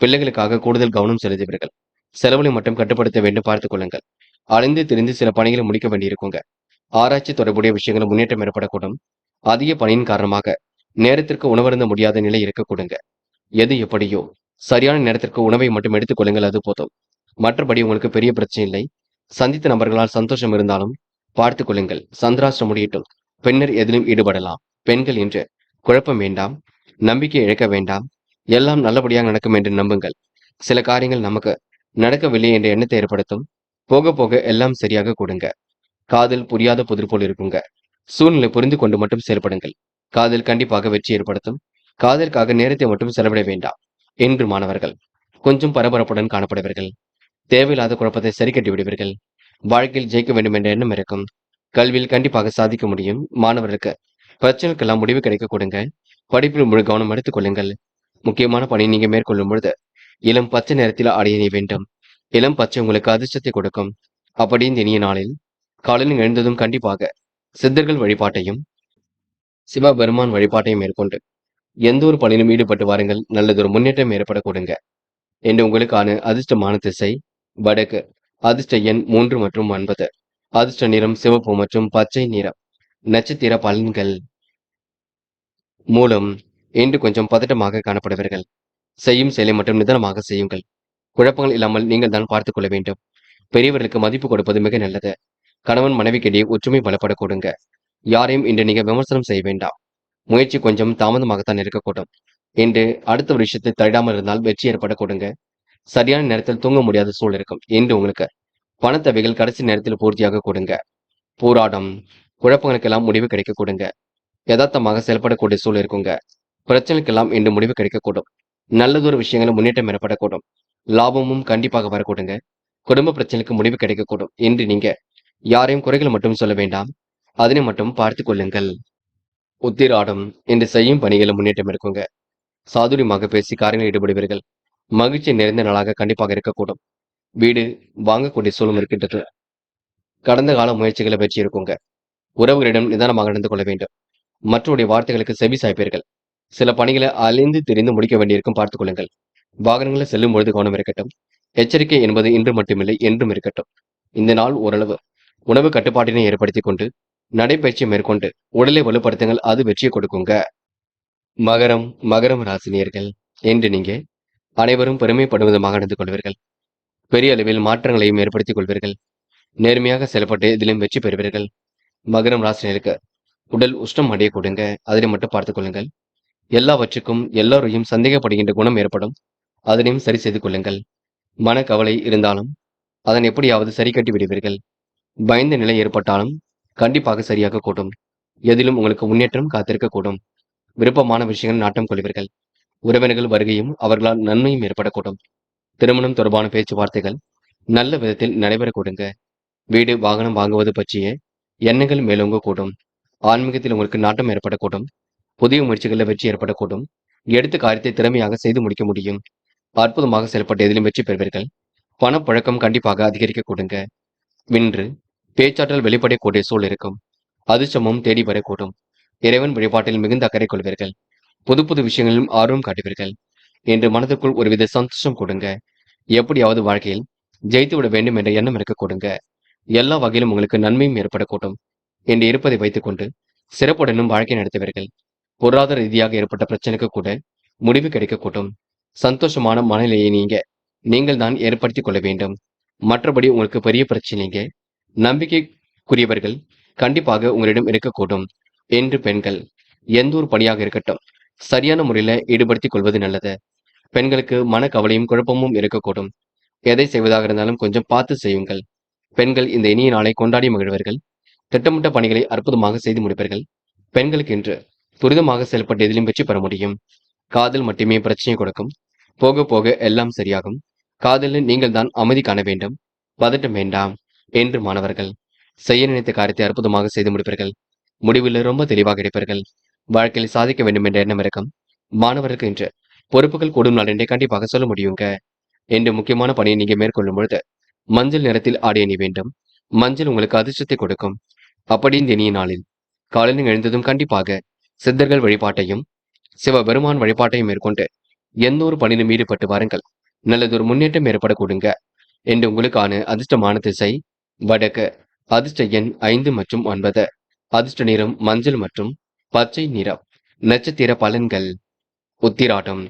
பிள்ளைகளுக்காக கூடுதல் கவனம் செலுத்துவீர்கள். செலவுகளை மட்டும் கட்டுப்படுத்த வேண்டும் பார்த்துக் கொள்ளுங்கள். அலைந்து திரிந்து சில பணிகளை முடிக்க வேண்டியிருக்குங்க. ஆராய்ச்சி தொடர்புடைய விஷயங்கள் முன்னேற்றம் ஏற்படக்கூடும். அதிக பணியின் காரணமாக நேரத்திற்கு உணவருந்த முடியாத நிலை இருக்கக்கூடுங்க. எது எப்படியோ சரியான நேரத்திற்கு உணவை மட்டும் எடுத்துக் கொள்ளுங்கள், அது போதும். மற்றபடி உங்களுக்கு பெரிய பிரச்சனை இல்லை. சந்தித்த நபர்களால் சந்தோஷம் இருந்தாலும் பார்த்துக் கொள்ளுங்கள். சந்திராஷ்டிரம் முடியட்டும். பின்னர் எதிலும் ஈடுபடலாம். பெண்கள் என்று குழப்பம் வேண்டாம். நம்பிக்கை இழக்க வேண்டாம். எல்லாம் நல்லபடியாக நடக்கும் என்று நம்புங்கள். சில காரியங்கள் நமக்கு நடக்கவில்லை என்ற எண்ணத்தை ஏற்படுத்தும். போக போக எல்லாம் சரியாக கொடுங்க. காதல் புரியாத புதிர் போல் இருக்குங்க. சூழ்நிலை புரிந்து கொண்டு மட்டும் செயல்படுங்கள். காதல் கண்டிப்பாக வெற்றி ஏற்படுத்தும். காதலுக்காக நேரத்தை மட்டும் செலவிட வேண்டாம். என்று மாணவர்கள் கொஞ்சம் பரபரப்புடன் காணப்படுவீர்கள். தேவையில்லாத குழப்பத்தை சரி கட்டி விடுவீர்கள். வாழ்க்கையில் ஜெயிக்க வேண்டும் என்ற எண்ணம் இருக்கும். கல்வியில் கண்டிப்பாக சாதிக்க முடியும். மாணவர்களுக்கு பிரச்சனைக்கெல்லாம் முடிவு கிடைக்க கொடுங்க. படிப்பில் முழு கவனம் எடுத்துக் கொள்ளுங்கள். முக்கியமான பணி நீங்க மேற்கொள்ளும் பொழுது இளம் பச்சை நிறத்தில் அடைய வேண்டும். இளம் பச்சை உங்களுக்கு அதிர்ஷ்டத்தை கொடுக்கும். அப்படி இந்த இனிய நாளில் காலையில் எழுந்ததும் கண்டிப்பாக சித்தர்கள் வழிபாட்டையும் சிவபெருமான் வழிபாட்டையும் மேற்கொண்டு எந்த ஒரு பணியிலும் ஈடுபட்டு வாருங்கள். நல்லதொரு முன்னேற்றம் ஏற்பட கொடுங்க. என்று உங்களுக்கான அதிர்ஷ்டமான திசை வடக்கு. அதிர்ஷ்ட எண் 3 மற்றும் 9. அதிர்ஷ்ட நிறம் சிவப்பு மற்றும் பச்சை நிறம். நட்சத்திர பலன்கள். மூலம் இன்று கொஞ்சம் பதட்டமாக காணப்படுவீர்கள். செய்யும் செயலை மட்டும் நிதானமாக செய்யுங்கள். குழப்பங்கள் இல்லாமல் நீங்கள் தான் பார்த்துக் கொள்ள வேண்டும். பெரியவர்களுக்கு மதிப்பு கொடுப்பது மிக நல்லது. கணவன் மனைவிக்கிடையே ஒற்றுமை பலப்பட கொடுங்க. யாரையும் இன்று நீங்க விமர்சனம் செய்ய வேண்டாம். முயற்சி கொஞ்சம் தாமதமாகத்தான் இருக்கக்கூடும். இன்று அடுத்த ஒரு விஷயத்தை தள்ளாமல் இருந்தால் வெற்றி ஏற்பட கொடுங்க. சரியான நேரத்தில் தூங்க முடியாத சூழல் இருக்கும். இன்று உங்களுக்கு பணத்தவைகள் கடைசி நேரத்தில் பூர்த்தியாக கொடுங்க. போராட்டம் குழப்பங்களுக்கெல்லாம் முடிவு கிடைக்க கொடுங்க. யதார்த்தமாக செயல்படக்கூடிய சூழல் இருக்குங்க. பிரச்சனைக்கெல்லாம் இன்று முடிவு கிடைக்கக்கூடும். நல்லதொரு விஷயங்களும் முன்னேற்றம் ஏற்படக்கூடும். லாபமும் கண்டிப்பாக வரக்கூடுங்க. குடும்ப பிரச்சனைக்கு முடிவு கிடைக்கக்கூடும். இன்று நீங்க யாரையும் குறைகள் மட்டும் சொல்ல வேண்டாம். அதனை மட்டும் பார்த்துக் கொள்ளுங்கள். உத்திராடம் இன்று செய்யும் பணிகளில் முன்னேற்றம் இருக்குங்க. சாதுரியமாக பேசி காரியங்களில் ஈடுபடுவீர்கள். மகிழ்ச்சி நிறைந்த நாளாக கண்டிப்பாக இருக்கக்கூடும். வீடு வாங்கக்கூடிய சூழலும் இருக்கின்றது. கடந்த கால முயற்சிகளை வெற்றி இருக்குங்க. உறவுகளிடம் நிதானமாக நடந்து கொள்ள வேண்டும். மற்றவருடைய வார்த்தைகளுக்கு செவி சாய்ப்பீர்கள். சில பணிகளை அலைந்து திரிந்து முடிக்க வேண்டியிருக்கும் பார்த்துக் கொள்ளுங்கள். வாகனங்களில் செல்லும் பொழுது கவனம் இருக்கட்டும். எச்சரிக்கை என்பது இன்று மட்டுமில்லை, என்றும் இருக்கட்டும். இந்த நாள் ஓரளவு உணவு கட்டுப்பாட்டினை ஏற்படுத்திக் கொண்டு நடைபயிற்சி மேற்கொண்டு உடலை வலுப்படுத்துங்கள். அது வெற்றியை கொடுக்குங்க. மகரம் ராசினியர்கள் என்று நீங்க அனைவரும் பெருமைப்படும் விதமாக நடந்து கொள்வீர்கள். பெரிய அளவில் மாற்றங்களையும் ஏற்படுத்திக் கொள்வீர்கள். நேர்மையாக செயல்பட்டு இதிலும் வெற்றி பெறுவீர்கள். மகரம் ராசினியருக்கு உடல் உஷ்ணம் அடைய கொடுங்க. அதனை மட்டும் பார்த்துக் கொள்ளுங்கள். எல்லாவற்றுக்கும் எல்லோரையும் சந்தேகப்படுகின்ற குணம் ஏற்படும். அதனையும் சரி செய்து கொள்ளுங்கள். மனக்கவலை இருந்தாலும் அதனை எப்படியாவது சரி கட்டி விடுவீர்கள். பயந்த நிலை ஏற்பட்டாலும் கண்டிப்பாக சரியாக கூடும். எதிலும் உங்களுக்கு முன்னேற்றம் காத்திருக்கக்கூடும். விருப்பமான விஷயங்கள் நாட்டம் கொள்வீர்கள். உறவினர்கள் வருகையும் அவர்களால் நன்மையும் ஏற்படக்கூடும். திருமணம் தொடர்பான பேச்சுவார்த்தைகள் நல்ல விதத்தில் நடைபெற கொடுங்க. வீடு வாகனம் வாங்குவது பற்றிய எண்ணங்கள் மேலோங்க கூடும். ஆன்மீகத்தில் உங்களுக்கு நாட்டம் ஏற்படக்கூடும். புதிய முயற்சிகளில் வெற்றி ஏற்படக்கூடும். எடுத்த காரியத்தை திறமையாக செய்து முடிக்க முடியும். அற்புதமாக செயல்பட்டு எதிலும் வெற்றி பெறுவீர்கள். பணப்பழக்கம் கண்டிப்பாக அதிகரிக்க கொடுங்க. இன்று பேச்சாற்றல் வெளிப்படக்கூடிய சூழல் இருக்கும். அதிர்ஷ்டமும் தேடி வரக்கூடும். இறைவன் வழிபாட்டில் மிகுந்த அக்கறை கொள்வீர்கள். புது புது விஷயங்களிலும் ஆர்வம் காட்டுவீர்கள். என்று மனதுக்குள் ஒருவித சந்தோஷம் கொடுங்க. எப்படியாவது வாழ்க்கையில் ஜெயித்து விட வேண்டும் என்ற எண்ணம் இருக்க கொடுங்க. எல்லா வகையிலும் உங்களுக்கு நன்மையும் ஏற்படக்கூடும் என்று இருப்பதை வைத்துக்கொண்டு சிறப்புடனும் வாழ்க்கை நடத்துவீர்கள். பொருளாதார ரீதியாக ஏற்பட்ட பிரச்சனைக்கு கூட முடிவு கிடைக்கக்கூடும். சந்தோஷமான மனநிலையை நீங்கள் தான் ஏற்படுத்திக் கொள்ள வேண்டும். மற்றபடி உங்களுக்கு பெரிய பிரச்சனைங்க. நம்பிக்கைக்குரியவர்கள் கண்டிப்பாக உங்களிடம் இருக்கக்கூடும். என்று பெண்கள் எந்த ஒரு பணியாக இருக்கட்டும் சரியான முறையில ஈடுபடுத்திக் கொள்வது நல்லது. பெண்களுக்கு மனக்கவலையும் குழப்பமும் இருக்கக்கூடும். எதை செய்வதாக இருந்தாலும் கொஞ்சம் பார்த்து செய்யுங்கள். பெண்கள் இந்த இனிய நாளை கொண்டாடி மகிழ்வர்கள். திட்டமிட்ட பணிகளை அற்புதமாக செய்து முடிப்பீர்கள். பெண்களுக்கு இன்று துரிதமாக செயல்பட்டு எதிலும் வெற்றி பெற முடியும். காதல் மட்டுமே பிரச்சனை கொடுக்கும். போக போக எல்லாம் சரியாகும். காதலில் நீங்கள் தான் அமைதி காண வேண்டும். பதட்டம் வேண்டாம். என்று மாணவர்கள் செய்ய நினைத்த காரியத்தை அற்புதமாக செய்து முடிப்பீர்கள். முடிவில் ரொம்ப தெளிவாக இருப்பீர்கள். வாழ்க்கையில் சாதிக்க வேண்டும் என்ற எண்ணம் இருக்கும். மாணவருக்கு இன்று பொறுப்புகள் கூடும் நாள் என்றே கண்டிப்பாக சொல்ல முடியுங்க. என்று முக்கியமான பணியை நீங்க மேற்கொள்ளும் பொழுது மஞ்சள் நிறத்தில் ஆடை அணி வேண்டும். மஞ்சள் உங்களுக்கு அதிர்ஷ்டத்தை கொடுக்கும். அப்படி இந்த இனிய நாளில் காலையில் எழுந்ததும் கண்டிப்பாக சித்தர்கள் வழிபாட்டையும் சிவபெருமான் வழிபாட்டையும் மேற்கொண்டு எந்த ஒரு பணியிலும் ஈடுபட்டு வாருங்கள். நல்லதொரு முன்னேற்றம் ஏற்பட கொடுங்க. என்று உங்களுக்கான அதிர்ஷ்டமான திசை வடக்கு. அதிர்ஷ்ட எண் 5 மற்றும் 9. அதிர்ஷ்ட நிறம் மஞ்சள் மற்றும் பச்சை நிறம். நட்சத்திர பலன்கள் உத்திராட்டம்.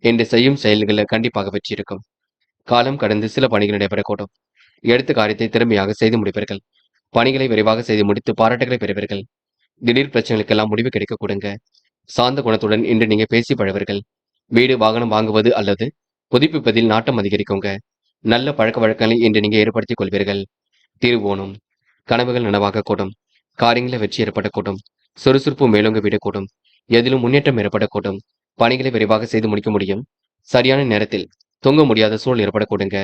என்று செய்யும் செயல்களை கண்டிப்பாக வெற்றியிருக்கும். காலம் கடந்து சில பணிகள் நடைபெறக்கூடும். எடுத்த காரியத்தை திறமையாக செய்து முடிப்பீர்கள். பணிகளை விரைவாக செய்து முடித்து பாராட்டுகளை பெறுவீர்கள். திடீர் பிரச்சனைகளுக்கெல்லாம் முடிவு கிடைக்க கொடுங்க. சாந்த குணத்துடன் இன்று நீங்க பேசி பழவர்கள். வீடு வாகனம் வாங்குவது அல்லது புதுப்பிப்பதில் நாட்டம் அதிகரிக்குங்க. நல்ல பழக்க வழக்கங்களை இன்று நீங்க ஏற்படுத்திக் கொள்வீர்கள். திருவோணம். கனவுகள் நனவாக கூடும். காரியங்களில் வெற்றி ஏற்படக்கூடும். சுறுசுறுப்பு மேலோங்க விடக்கூடும். எதிலும் முன்னேற்றம் ஏற்படக்கூடும். பணிகளை விரைவாக செய்து முடிக்க முடியும். சரியான நேரத்தில் தூங்க முடியாத சூழல் ஏற்படக்கூடுங்க.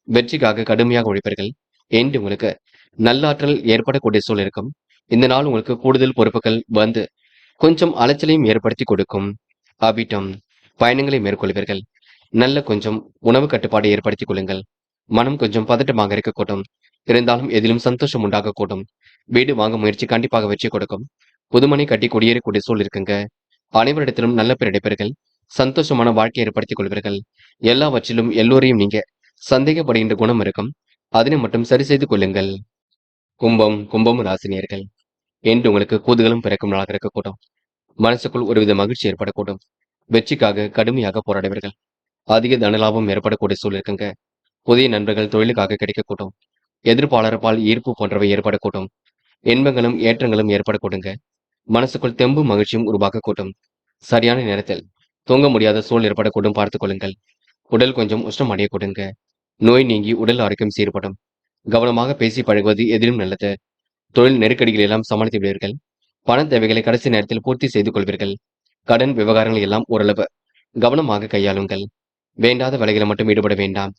வெற்றிக்காக கடுமையாக உழைப்பீர்கள். என்று உங்களுக்கு நல்லாற்றல் ஏற்படக்கூடிய சூழல் இருக்கும். இந்த நாள் உங்களுக்கு கூடுதல் பொறுப்புகள் வந்து கொஞ்சம் அலைச்சலையும் ஏற்படுத்தி கொடுக்கும். அபிட்டம். பயணங்களை மேற்கொள்வீர்கள். நல்ல கொஞ்சம் உணவு கட்டுப்பாடு ஏற்படுத்திக் கொள்ளுங்கள். மனம் கொஞ்சம் பதட்டமாக இருக்கக்கூடும். இருந்தாலும் எதிலும் சந்தோஷம் உண்டாகக்கூடும். வீடு வாங்க முயற்சி கண்டிப்பாக வெற்றி கொடுக்கும். புதுமனை கட்டி குடியேறக்கூடிய சூழல் இருக்குங்க. அனைவரிடத்திலும் நல்ல பேர் அடைப்பீர்கள். சந்தோஷமான வாழ்க்கையை ஏற்படுத்திக் கொள்வீர்கள். எல்லாவற்றிலும் எல்லோரையும் நீங்க சந்தேகப்படுகின்ற குணம் இருக்கும். அதனை மட்டும் சரி செய்து கொள்ளுங்கள். கும்பம் ராசினியர்கள் என்று உங்களுக்கு கூதுகளும் பிறக்கும் நாளாக இருக்கக்கூடும். மனசுக்குள் ஒருவித மகிழ்ச்சி ஏற்படக்கூடும். வெற்றிக்காக கடுமையாக போராடுவீர்கள். அதிக தனலாபம் ஏற்படக்கூடிய சூழல் இருக்குங்க. புதிய நண்பர்கள் தொழிலுக்காக கிடைக்கக்கூடும். எதிர்ப்பாளர்பால் ஈர்ப்பு போன்றவை ஏற்படக்கூடும். இன்பங்களும் ஏற்றங்களும் ஏற்படக்கூடுங்க. மனசுக்குள் தெம்பு மகிழ்ச்சியும் உருவாக்கக்கூடும். சரியான நேரத்தில் தூங்க முடியாத சூழல் ஏற்படக்கூடும். பார்த்துக் கொள்ளுங்கள். உடல் கொஞ்சம் உஷ்ணம் அடையக்கூடுங்க. நோய் நீங்கி உடல் ஆரோக்கியம் சீர்படும். கவனமாக பேசி பழகுவது எதிலும் நல்லது. தொழில் நெருக்கடிகள் எல்லாம் சமாளித்து விடுவீர்கள். பண தேவைகளை கடைசி நேரத்தில் பூர்த்தி செய்து கொள்வீர்கள். கடன் விவகாரங்கள் எல்லாம் ஓரளவு கவனமாக கையாளுங்கள். வேண்டாத வேலைகளை மட்டும் ஈடுபட வேண்டாம்.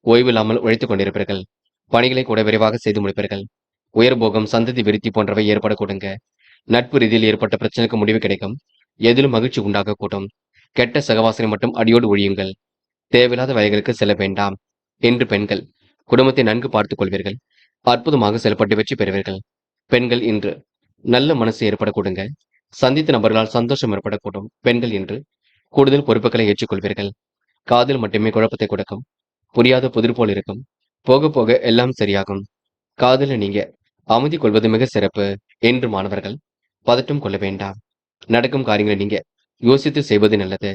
ஓய்வு இல்லாமல் உழைத்துக் கொண்டிருப்பீர்கள். பணிகளை கூட விரைவாக செய்து முடிப்பீர்கள். உயர்போகம் சந்ததி விருத்தி போன்றவை ஏற்படக்கூடுங்க. நட்பு ரீதியில் ஏற்பட்ட பிரச்சனைக்கு முடிவு கிடைக்கும். எதிலும் மகிழ்ச்சி உண்டாகக்கூடும். கெட்ட சகவாசனை மட்டும் அடியோடு ஒழியுங்கள். தேவையில்லாத வேலைகளுக்கு செல்ல வேண்டாம். என்று பெண்கள் குடும்பத்தை நன்கு பார்த்துக் கொள்வீர்கள். அற்புதமாக செயல்பட்டு வெற்றி பெறுவீர்கள். பெண்கள் இன்று நல்ல மனசு ஏற்படக்கூடுங்க. சந்தித்த நபர்களால் சந்தோஷம் ஏற்படக்கூடும். பெண்கள் இன்று கூடுதல் பொறுப்புகளை ஏற்றுக்கொள்வீர்கள். காதல் மட்டுமே குழப்பத்தை கொடுக்கும். புரியாத புதிர் போல் இருக்கும். போக போக எல்லாம் சரியாகும். காதல நீங்க அமைதி கொள்வது மிக சிறப்பு. என்று மாணவர்கள் பதட்டம் கொள்ள வேண்டாம். நடக்கும் காரியங்களை நீங்க யோசித்து செய்வது நல்லது.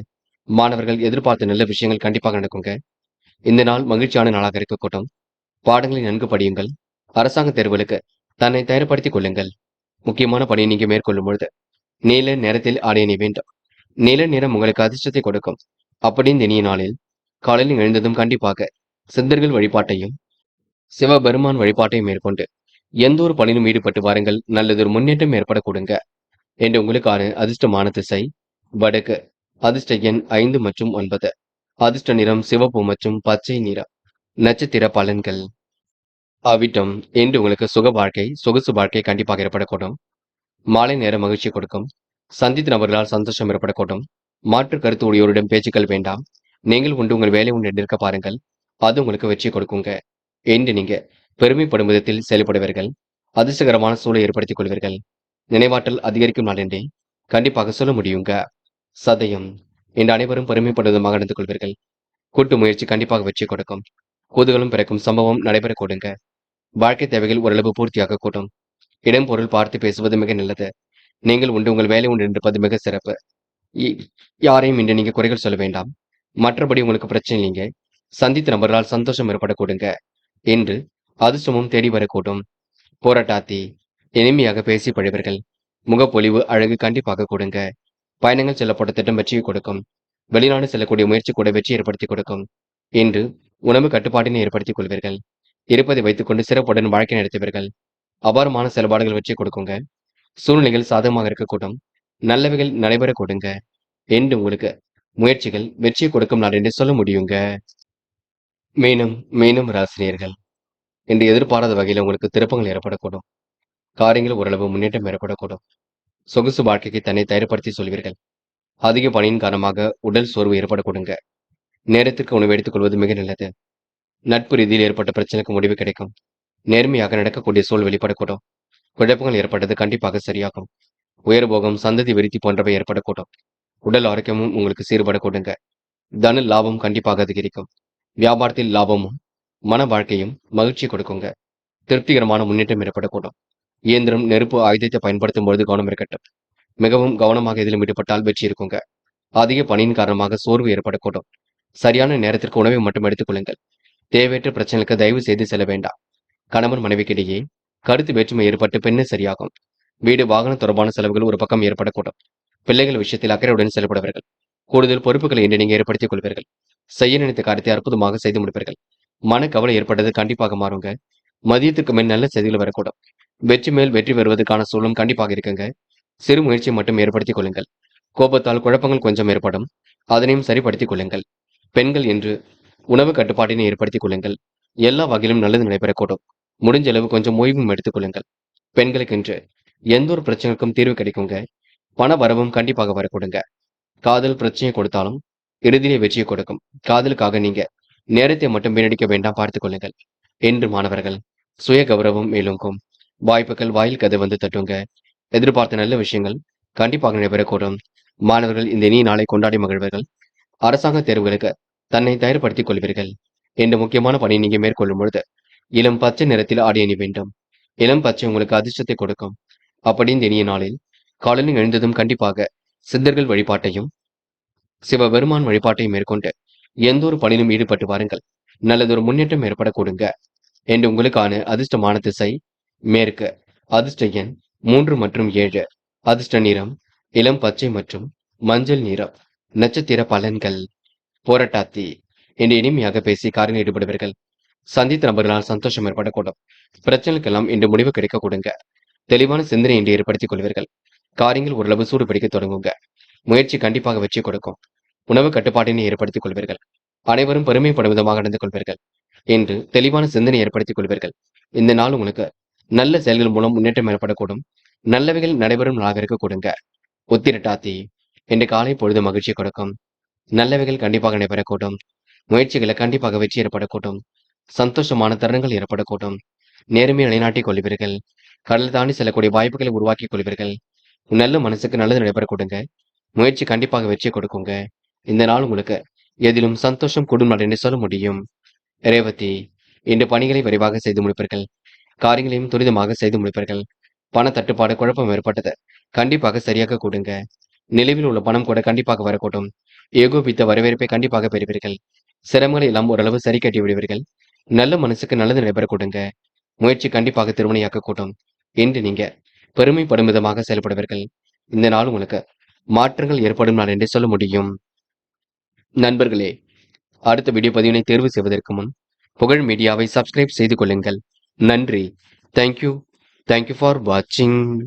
மாணவர்கள் எதிர்பார்த்த நல்ல விஷயங்கள் கண்டிப்பாக நடக்குங்க. இந்த நாள் மகிழ்ச்சியான நாளாக இருக்கக்கூடும். பாடங்களை நன்கு படியுங்கள். அரசாங்க தேர்வுகளுக்கு தன்னை தயார்படுத்திக் கொள்ளுங்கள். முக்கியமான பணியை நீங்க மேற்கொள்ளும் பொழுது நீல நேரத்தில் ஆடை அணி வேண்டும். நீல நிறம் உங்களுக்கு அதிர்ஷ்டத்தை கொடுக்கும். அப்படி இந்த இனிய நாளில் காலையில் எழுந்ததும் கண்டிப்பாக சித்தர்கள் வழிபாட்டையும் சிவபெருமான் வழிபாட்டையும் மேற்கொண்டு எந்த ஒரு பணியிலும் ஈடுபட்டு வாருங்கள், நல்லதொரு முன்னேற்றம் ஏற்பட கொடுங்க. என்று உங்களுக்கான அதிர்ஷ்டமான திசை வடக்கு. அதிர்ஷ்ட எண் 5 மற்றும் 9. அதிர்ஷ்ட நிறம் சிவப்பு மற்றும் பச்சை நிறம். நட்சத்திர பலன்கள். அவிட்டம். இன்று உங்களுக்கு சுக வாழ்க்கை, சொகுசு வாழ்க்கை கண்டிப்பாக ஏற்படக்கூடும். மாலை நேரம் மகிழ்ச்சி கொடுக்கும். சந்தித்த நபர்களால் சந்தோஷம் ஏற்படக்கூடும். மாற்று கருத்து உடையோரிடம் பேச்சுக்கள் வேண்டாம். நீங்கள் உண்டு உங்கள் வேலை உண்டு இருக்க பாருங்கள். அது உங்களுக்கு வெற்றி கொடுக்குங்க. என்று நீங்க பெருமைப்படும் விதத்தில் செயல்படுவீர்கள். அதிர்ஷ்டகரமான சூழலை ஏற்படுத்திக் கொள்வீர்கள். நினைவாற்றல் அதிகரிக்கும் நாள் என்றே கண்டிப்பாக சொல்ல முடியுங்க. சதயம். இன்று அனைவரும் பெருமைப்படும் விதமாக நடந்து கொள்வீர்கள். கூட்டு முயற்சி கண்டிப்பாக வெற்றி கொடுக்கும். குதூகலம் பிறக்கும் சம்பவம் நடைபெற கொடுங்க. வாழ்க்கை தேவைகள் ஓரளவு பூர்த்தியாக கூடும். இடம் பொருள் பார்த்து பேசுவது மிக நல்லது. நீங்கள் உண்டு உங்கள் வேலை உண்டு இருப்பது மிக சிறப்பு. இ- யாரையும் இன்று நீங்க குறைகள் சொல்ல வேண்டாம். மற்றபடி உங்களுக்கு பிரச்சனை இல்லைங்க. சந்தித்த நபர்களால் சந்தோஷம் ஏற்பட கொடுங்க. என்று அதிர்ஷ்டமும் தேடி வரக்கூடும். போராட்டாத்தி. இனிமையாக பேசி பழவர்கள். முகப்பொலிவு அழகு கண்டிப்பாக கொடுங்க. பயணங்கள் செல்லப்பட்ட திட்டம் வெற்றியை கொடுக்கும். வெளிநாடு செல்லக்கூடிய முயற்சி கூட வெற்றி ஏற்படுத்தி கொடுக்கும். இன்று உணவு கட்டுப்பாட்டினை ஏற்படுத்திக் கொள்வீர்கள். இருப்பதை வைத்துக்கொண்டு சிறப்புடன் வாழ்க்கை நடத்துவீர்கள். அபாரமான செயல்பாடுகள் வெற்றி கொடுக்குங்க. சூழ்நிலைகள் சாதகமாக இருக்கக்கூடும். நல்லவைகள் நடைபெற கொடுங்க. என்று உங்களுக்கு முயற்சிகள் வெற்றி கொடுக்கும் நாள் என்று சொல்ல முடியுங்க. மீண்டும் மீண்டும் ராசினியர்கள். இன்று எதிர்பாராத வகையில் உங்களுக்கு திருப்பங்கள் ஏற்படக்கூடும். காரியங்கள் ஓரளவு முன்னேற்றம் ஏற்படக்கூடும். சொகுசு வாழ்க்கைக்கு தன்னை தயார்படுத்தி சொல்வீர்கள். அதிக பணியின் காரணமாக உடல் சோர்வு ஏற்படக்கூடுங்க. நேரத்திற்கு உணவு எடுத்துக் கொள்வது மிக நல்லது. நட்பு ரீதியில் ஏற்பட்ட பிரச்சனைக்கு முடிவு கிடைக்கும். நேர்மையாக நடக்கக்கூடிய சூழல் வெளிப்படக்கூடும். குழப்பங்கள் ஏற்பட்டது கண்டிப்பாக சரியாகும். உயர்போகம், சந்ததி விருத்தி போன்றவை ஏற்படக்கூடும். உடல் ஆரோக்கியமும் உங்களுக்கு சீர்படக்கூடுங்க. தன லாபம் கண்டிப்பாக அதிகரிக்கும். வியாபாரத்தில் லாபமும் மன வாழ்க்கையும் மகிழ்ச்சி கொடுக்குங்க. திருப்திகரமான முன்னேற்றம் ஏற்படக்கூடும். இயந்திரம், நெருப்பு ஆயுதத்தை பயன்படுத்தும் பொழுது கவனம் இருக்கட்டும். மிகவும் கவனமாக இதிலும் ஈடுபட்டால் வெற்றி இருக்குங்க. அதிக பணியின் காரணமாக சோர்வு ஏற்படக்கூடும். சரியான நேரத்திற்கு உணவை மட்டும் எடுத்துக் கொள்ளுங்கள். தேவையற்ற பிரச்சனைகளுக்கு தயவு செய்து செல்ல வேண்டாம். கணவன் மனைவிக்கிடையே கருத்து வேற்றுமை ஏற்பட்டு பின்னர் சரியாகும். வீடு வாகனம் தொடர்பான செலவுகள் ஒரு பக்கம் ஏற்படக்கூடும். பிள்ளைகள் விஷயத்தில் அக்கறையுடன் செயல்படுவார்கள். கூடுதல் பொறுப்புகளை இன்று நீங்க ஏற்படுத்திக் கொள்வீர்கள். செய்ய நினைத்த காரியத்தை அற்புதமாக செய்து முடிப்பீர்கள். மன கவலை ஏற்பட்டது கண்டிப்பாக மாறுங்க. மதியத்துக்கு மேல் நல்ல செய்திகள் வரக்கூடும். வெற்றி மேல் வெற்றி பெறுவதற்கான சூழலும் கண்டிப்பாக இருக்குங்க. சிறு முயற்சியை மட்டும் ஏற்படுத்திக் கொள்ளுங்கள். கோபத்தால் குழப்பங்கள் கொஞ்சம் ஏற்படும். அதனையும் சரிப்படுத்திக் கொள்ளுங்கள். பெண்கள் என்று உணவு கட்டுப்பாட்டினை ஏற்படுத்திக் கொள்ளுங்கள். எல்லா வகையிலும் நல்லது நடைபெறக்கூடும். முடிஞ்ச அளவு கொஞ்சம் ஓய்வும் எடுத்துக் கொள்ளுங்கள். பெண்களுக்கென்று எந்த ஒரு பிரச்சனைக்கும் தீர்வு கிடைக்குங்க. பண வரவும் கண்டிப்பாக வரக்கூடுங்க. காதல் பிரச்சனையை கொடுத்தாலும் இறுதியிலே வெற்றியை கொடுக்கும். காதலுக்காக நீங்க நேரத்தை மட்டும் வீணடிக்க வேண்டாம், பார்த்துக் கொள்ளுங்கள். என்று மாணவர்கள் சுய கௌரவம் மேலோங்கும். வாய்ப்புகள் வாயில் கதை வந்து தட்டுங்க. எதிர்பார்த்த நல்ல விஷயங்கள் கண்டிப்பாக நடைபெறக்கூடும். மாணவர்கள் இந்த இனிய நாளை கொண்டாடி மகிழ்வர்கள். அரசாங்க தேர்வுகளுக்கு தன்னை தயார்படுத்திக் கொள்வீர்கள். என்ற முக்கியமான பணியை நீங்க மேற்கொள்ளும் பொழுது இளம் பச்சை நிறத்தில் ஆடை அணி வேண்டும். இளம் பச்சை உங்களுக்கு அதிர்ஷ்டத்தை கொடுக்கும். அப்படி இந்த இனிய நாளில் காலையில் எழுந்ததும் கண்டிப்பாக சித்தர்கள் வழிபாட்டையும் சிவபெருமான் வழிபாட்டையும் மேற்கொண்டு எந்த ஒரு பணியிலும் ஈடுபட்டு வாருங்கள். நல்லதொரு முன்னேற்றம் ஏற்பட கொடுங்க. என்று உங்களுக்கான அதிர்ஷ்டமான திசை மேற்கு. அதிர்ஷ்ட எண் 3 மற்றும் 7. அதிர்ஷ்ட நிறம் இளம் பச்சை மற்றும் மஞ்சள் நிறம். நட்சத்திர பலன்கள். போராட்டாத்தி. என்று இனிமையாக பேசி காரில் ஈடுபடுவீர்கள். சந்தித்த நபர்களால் சந்தோஷம் ஏற்படக்கூடும். பிரச்சனைக்கெல்லாம் இன்று முடிவு கிடைக்க கொடுங்க. தெளிவான சிந்தனை இன்று ஏற்படுத்திக் கொள்வீர்கள். காரியங்கள் ஓரளவு சூடு பிடிக்க தொடங்குங்க. முயற்சி கண்டிப்பாக வெற்றி கொடுக்கும். உணவு கட்டுப்பாட்டினை ஏற்படுத்திக் கொள்வீர்கள். அனைவரும் பெருமைப்படும் விதமாக நடந்து கொள்வீர்கள். என்று தெளிவான சிந்தனை ஏற்படுத்திக் கொள்வீர்கள். இந்த நாள் உங்களுக்கு நல்ல செயல்கள் மூலம் முன்னேற்றம் ஏற்படக்கூடும். நல்லவைகள் நடைபெறும் நாளாக இருக்க கொடுங்க. உத்திரட்டாத்தி. இன்று காலை பொழுது மகிழ்ச்சி கொடுக்கும். நல்லவைகள் கண்டிப்பாக நடைபெறக்கூடும். முயற்சிகளை கண்டிப்பாக வெற்றி ஏற்படக்கூடும். சந்தோஷமான தருணங்கள் ஏற்படக்கூடும். நேர்மையை நிலைநாட்டிக் கொள்வீர்கள். கடல் தாண்டி செல்லக்கூடிய வாய்ப்புகளை உருவாக்கிக் கொள்வீர்கள். நல்ல மனசுக்கு நல்லது நடைபெற கொடுங்க. முயற்சி கண்டிப்பாக வெற்றி கொடுக்குங்க. இந்த நாள் உங்களுக்கு எதிலும் சந்தோஷம் கூடும் நாள் என்று சொல்ல முடியும். ரேவதி. இன்று பணிகளை விரைவாக செய்து முடிப்பீர்கள். காரியங்களையும் துரிதமாக செய்து முடிப்பீர்கள். பண தட்டுப்பாடு குழப்பம் ஏற்பட்டது கண்டிப்பாக சரியாக கூடுங்க. நிலுவில் உள்ள பணம் கூட கண்டிப்பாக வரக்கூடும். ஏகோபித்த வரவேற்பை கண்டிப்பாக பெறுவீர்கள். சிரமங்களை எல்லாம் ஓரளவு சரி கட்டி விடுவீர்கள். நல்ல மனசுக்கு நல்லது நடைபெற கொடுங்க. முயற்சி கண்டிப்பாக திருமணியாக்க கூட்டும். என்று நீங்க பெருமைப்படும் விதமாக செயல்படுவீர்கள். இந்த நாள் உங்களுக்கு மாற்றங்கள் ஏற்படும் நாள் என்று சொல்ல முடியும். நண்பர்களே, அடுத்த வீடியோ பதிவினை தேர்வு செய்வதற்கு முன் புகழ் மீடியாவை சப்ஸ்கிரைப் செய்து கொள்ளுங்கள். நன்றி. தேங்க்யூ. தேங்க் யூ ஃபார் வாட்சிங்.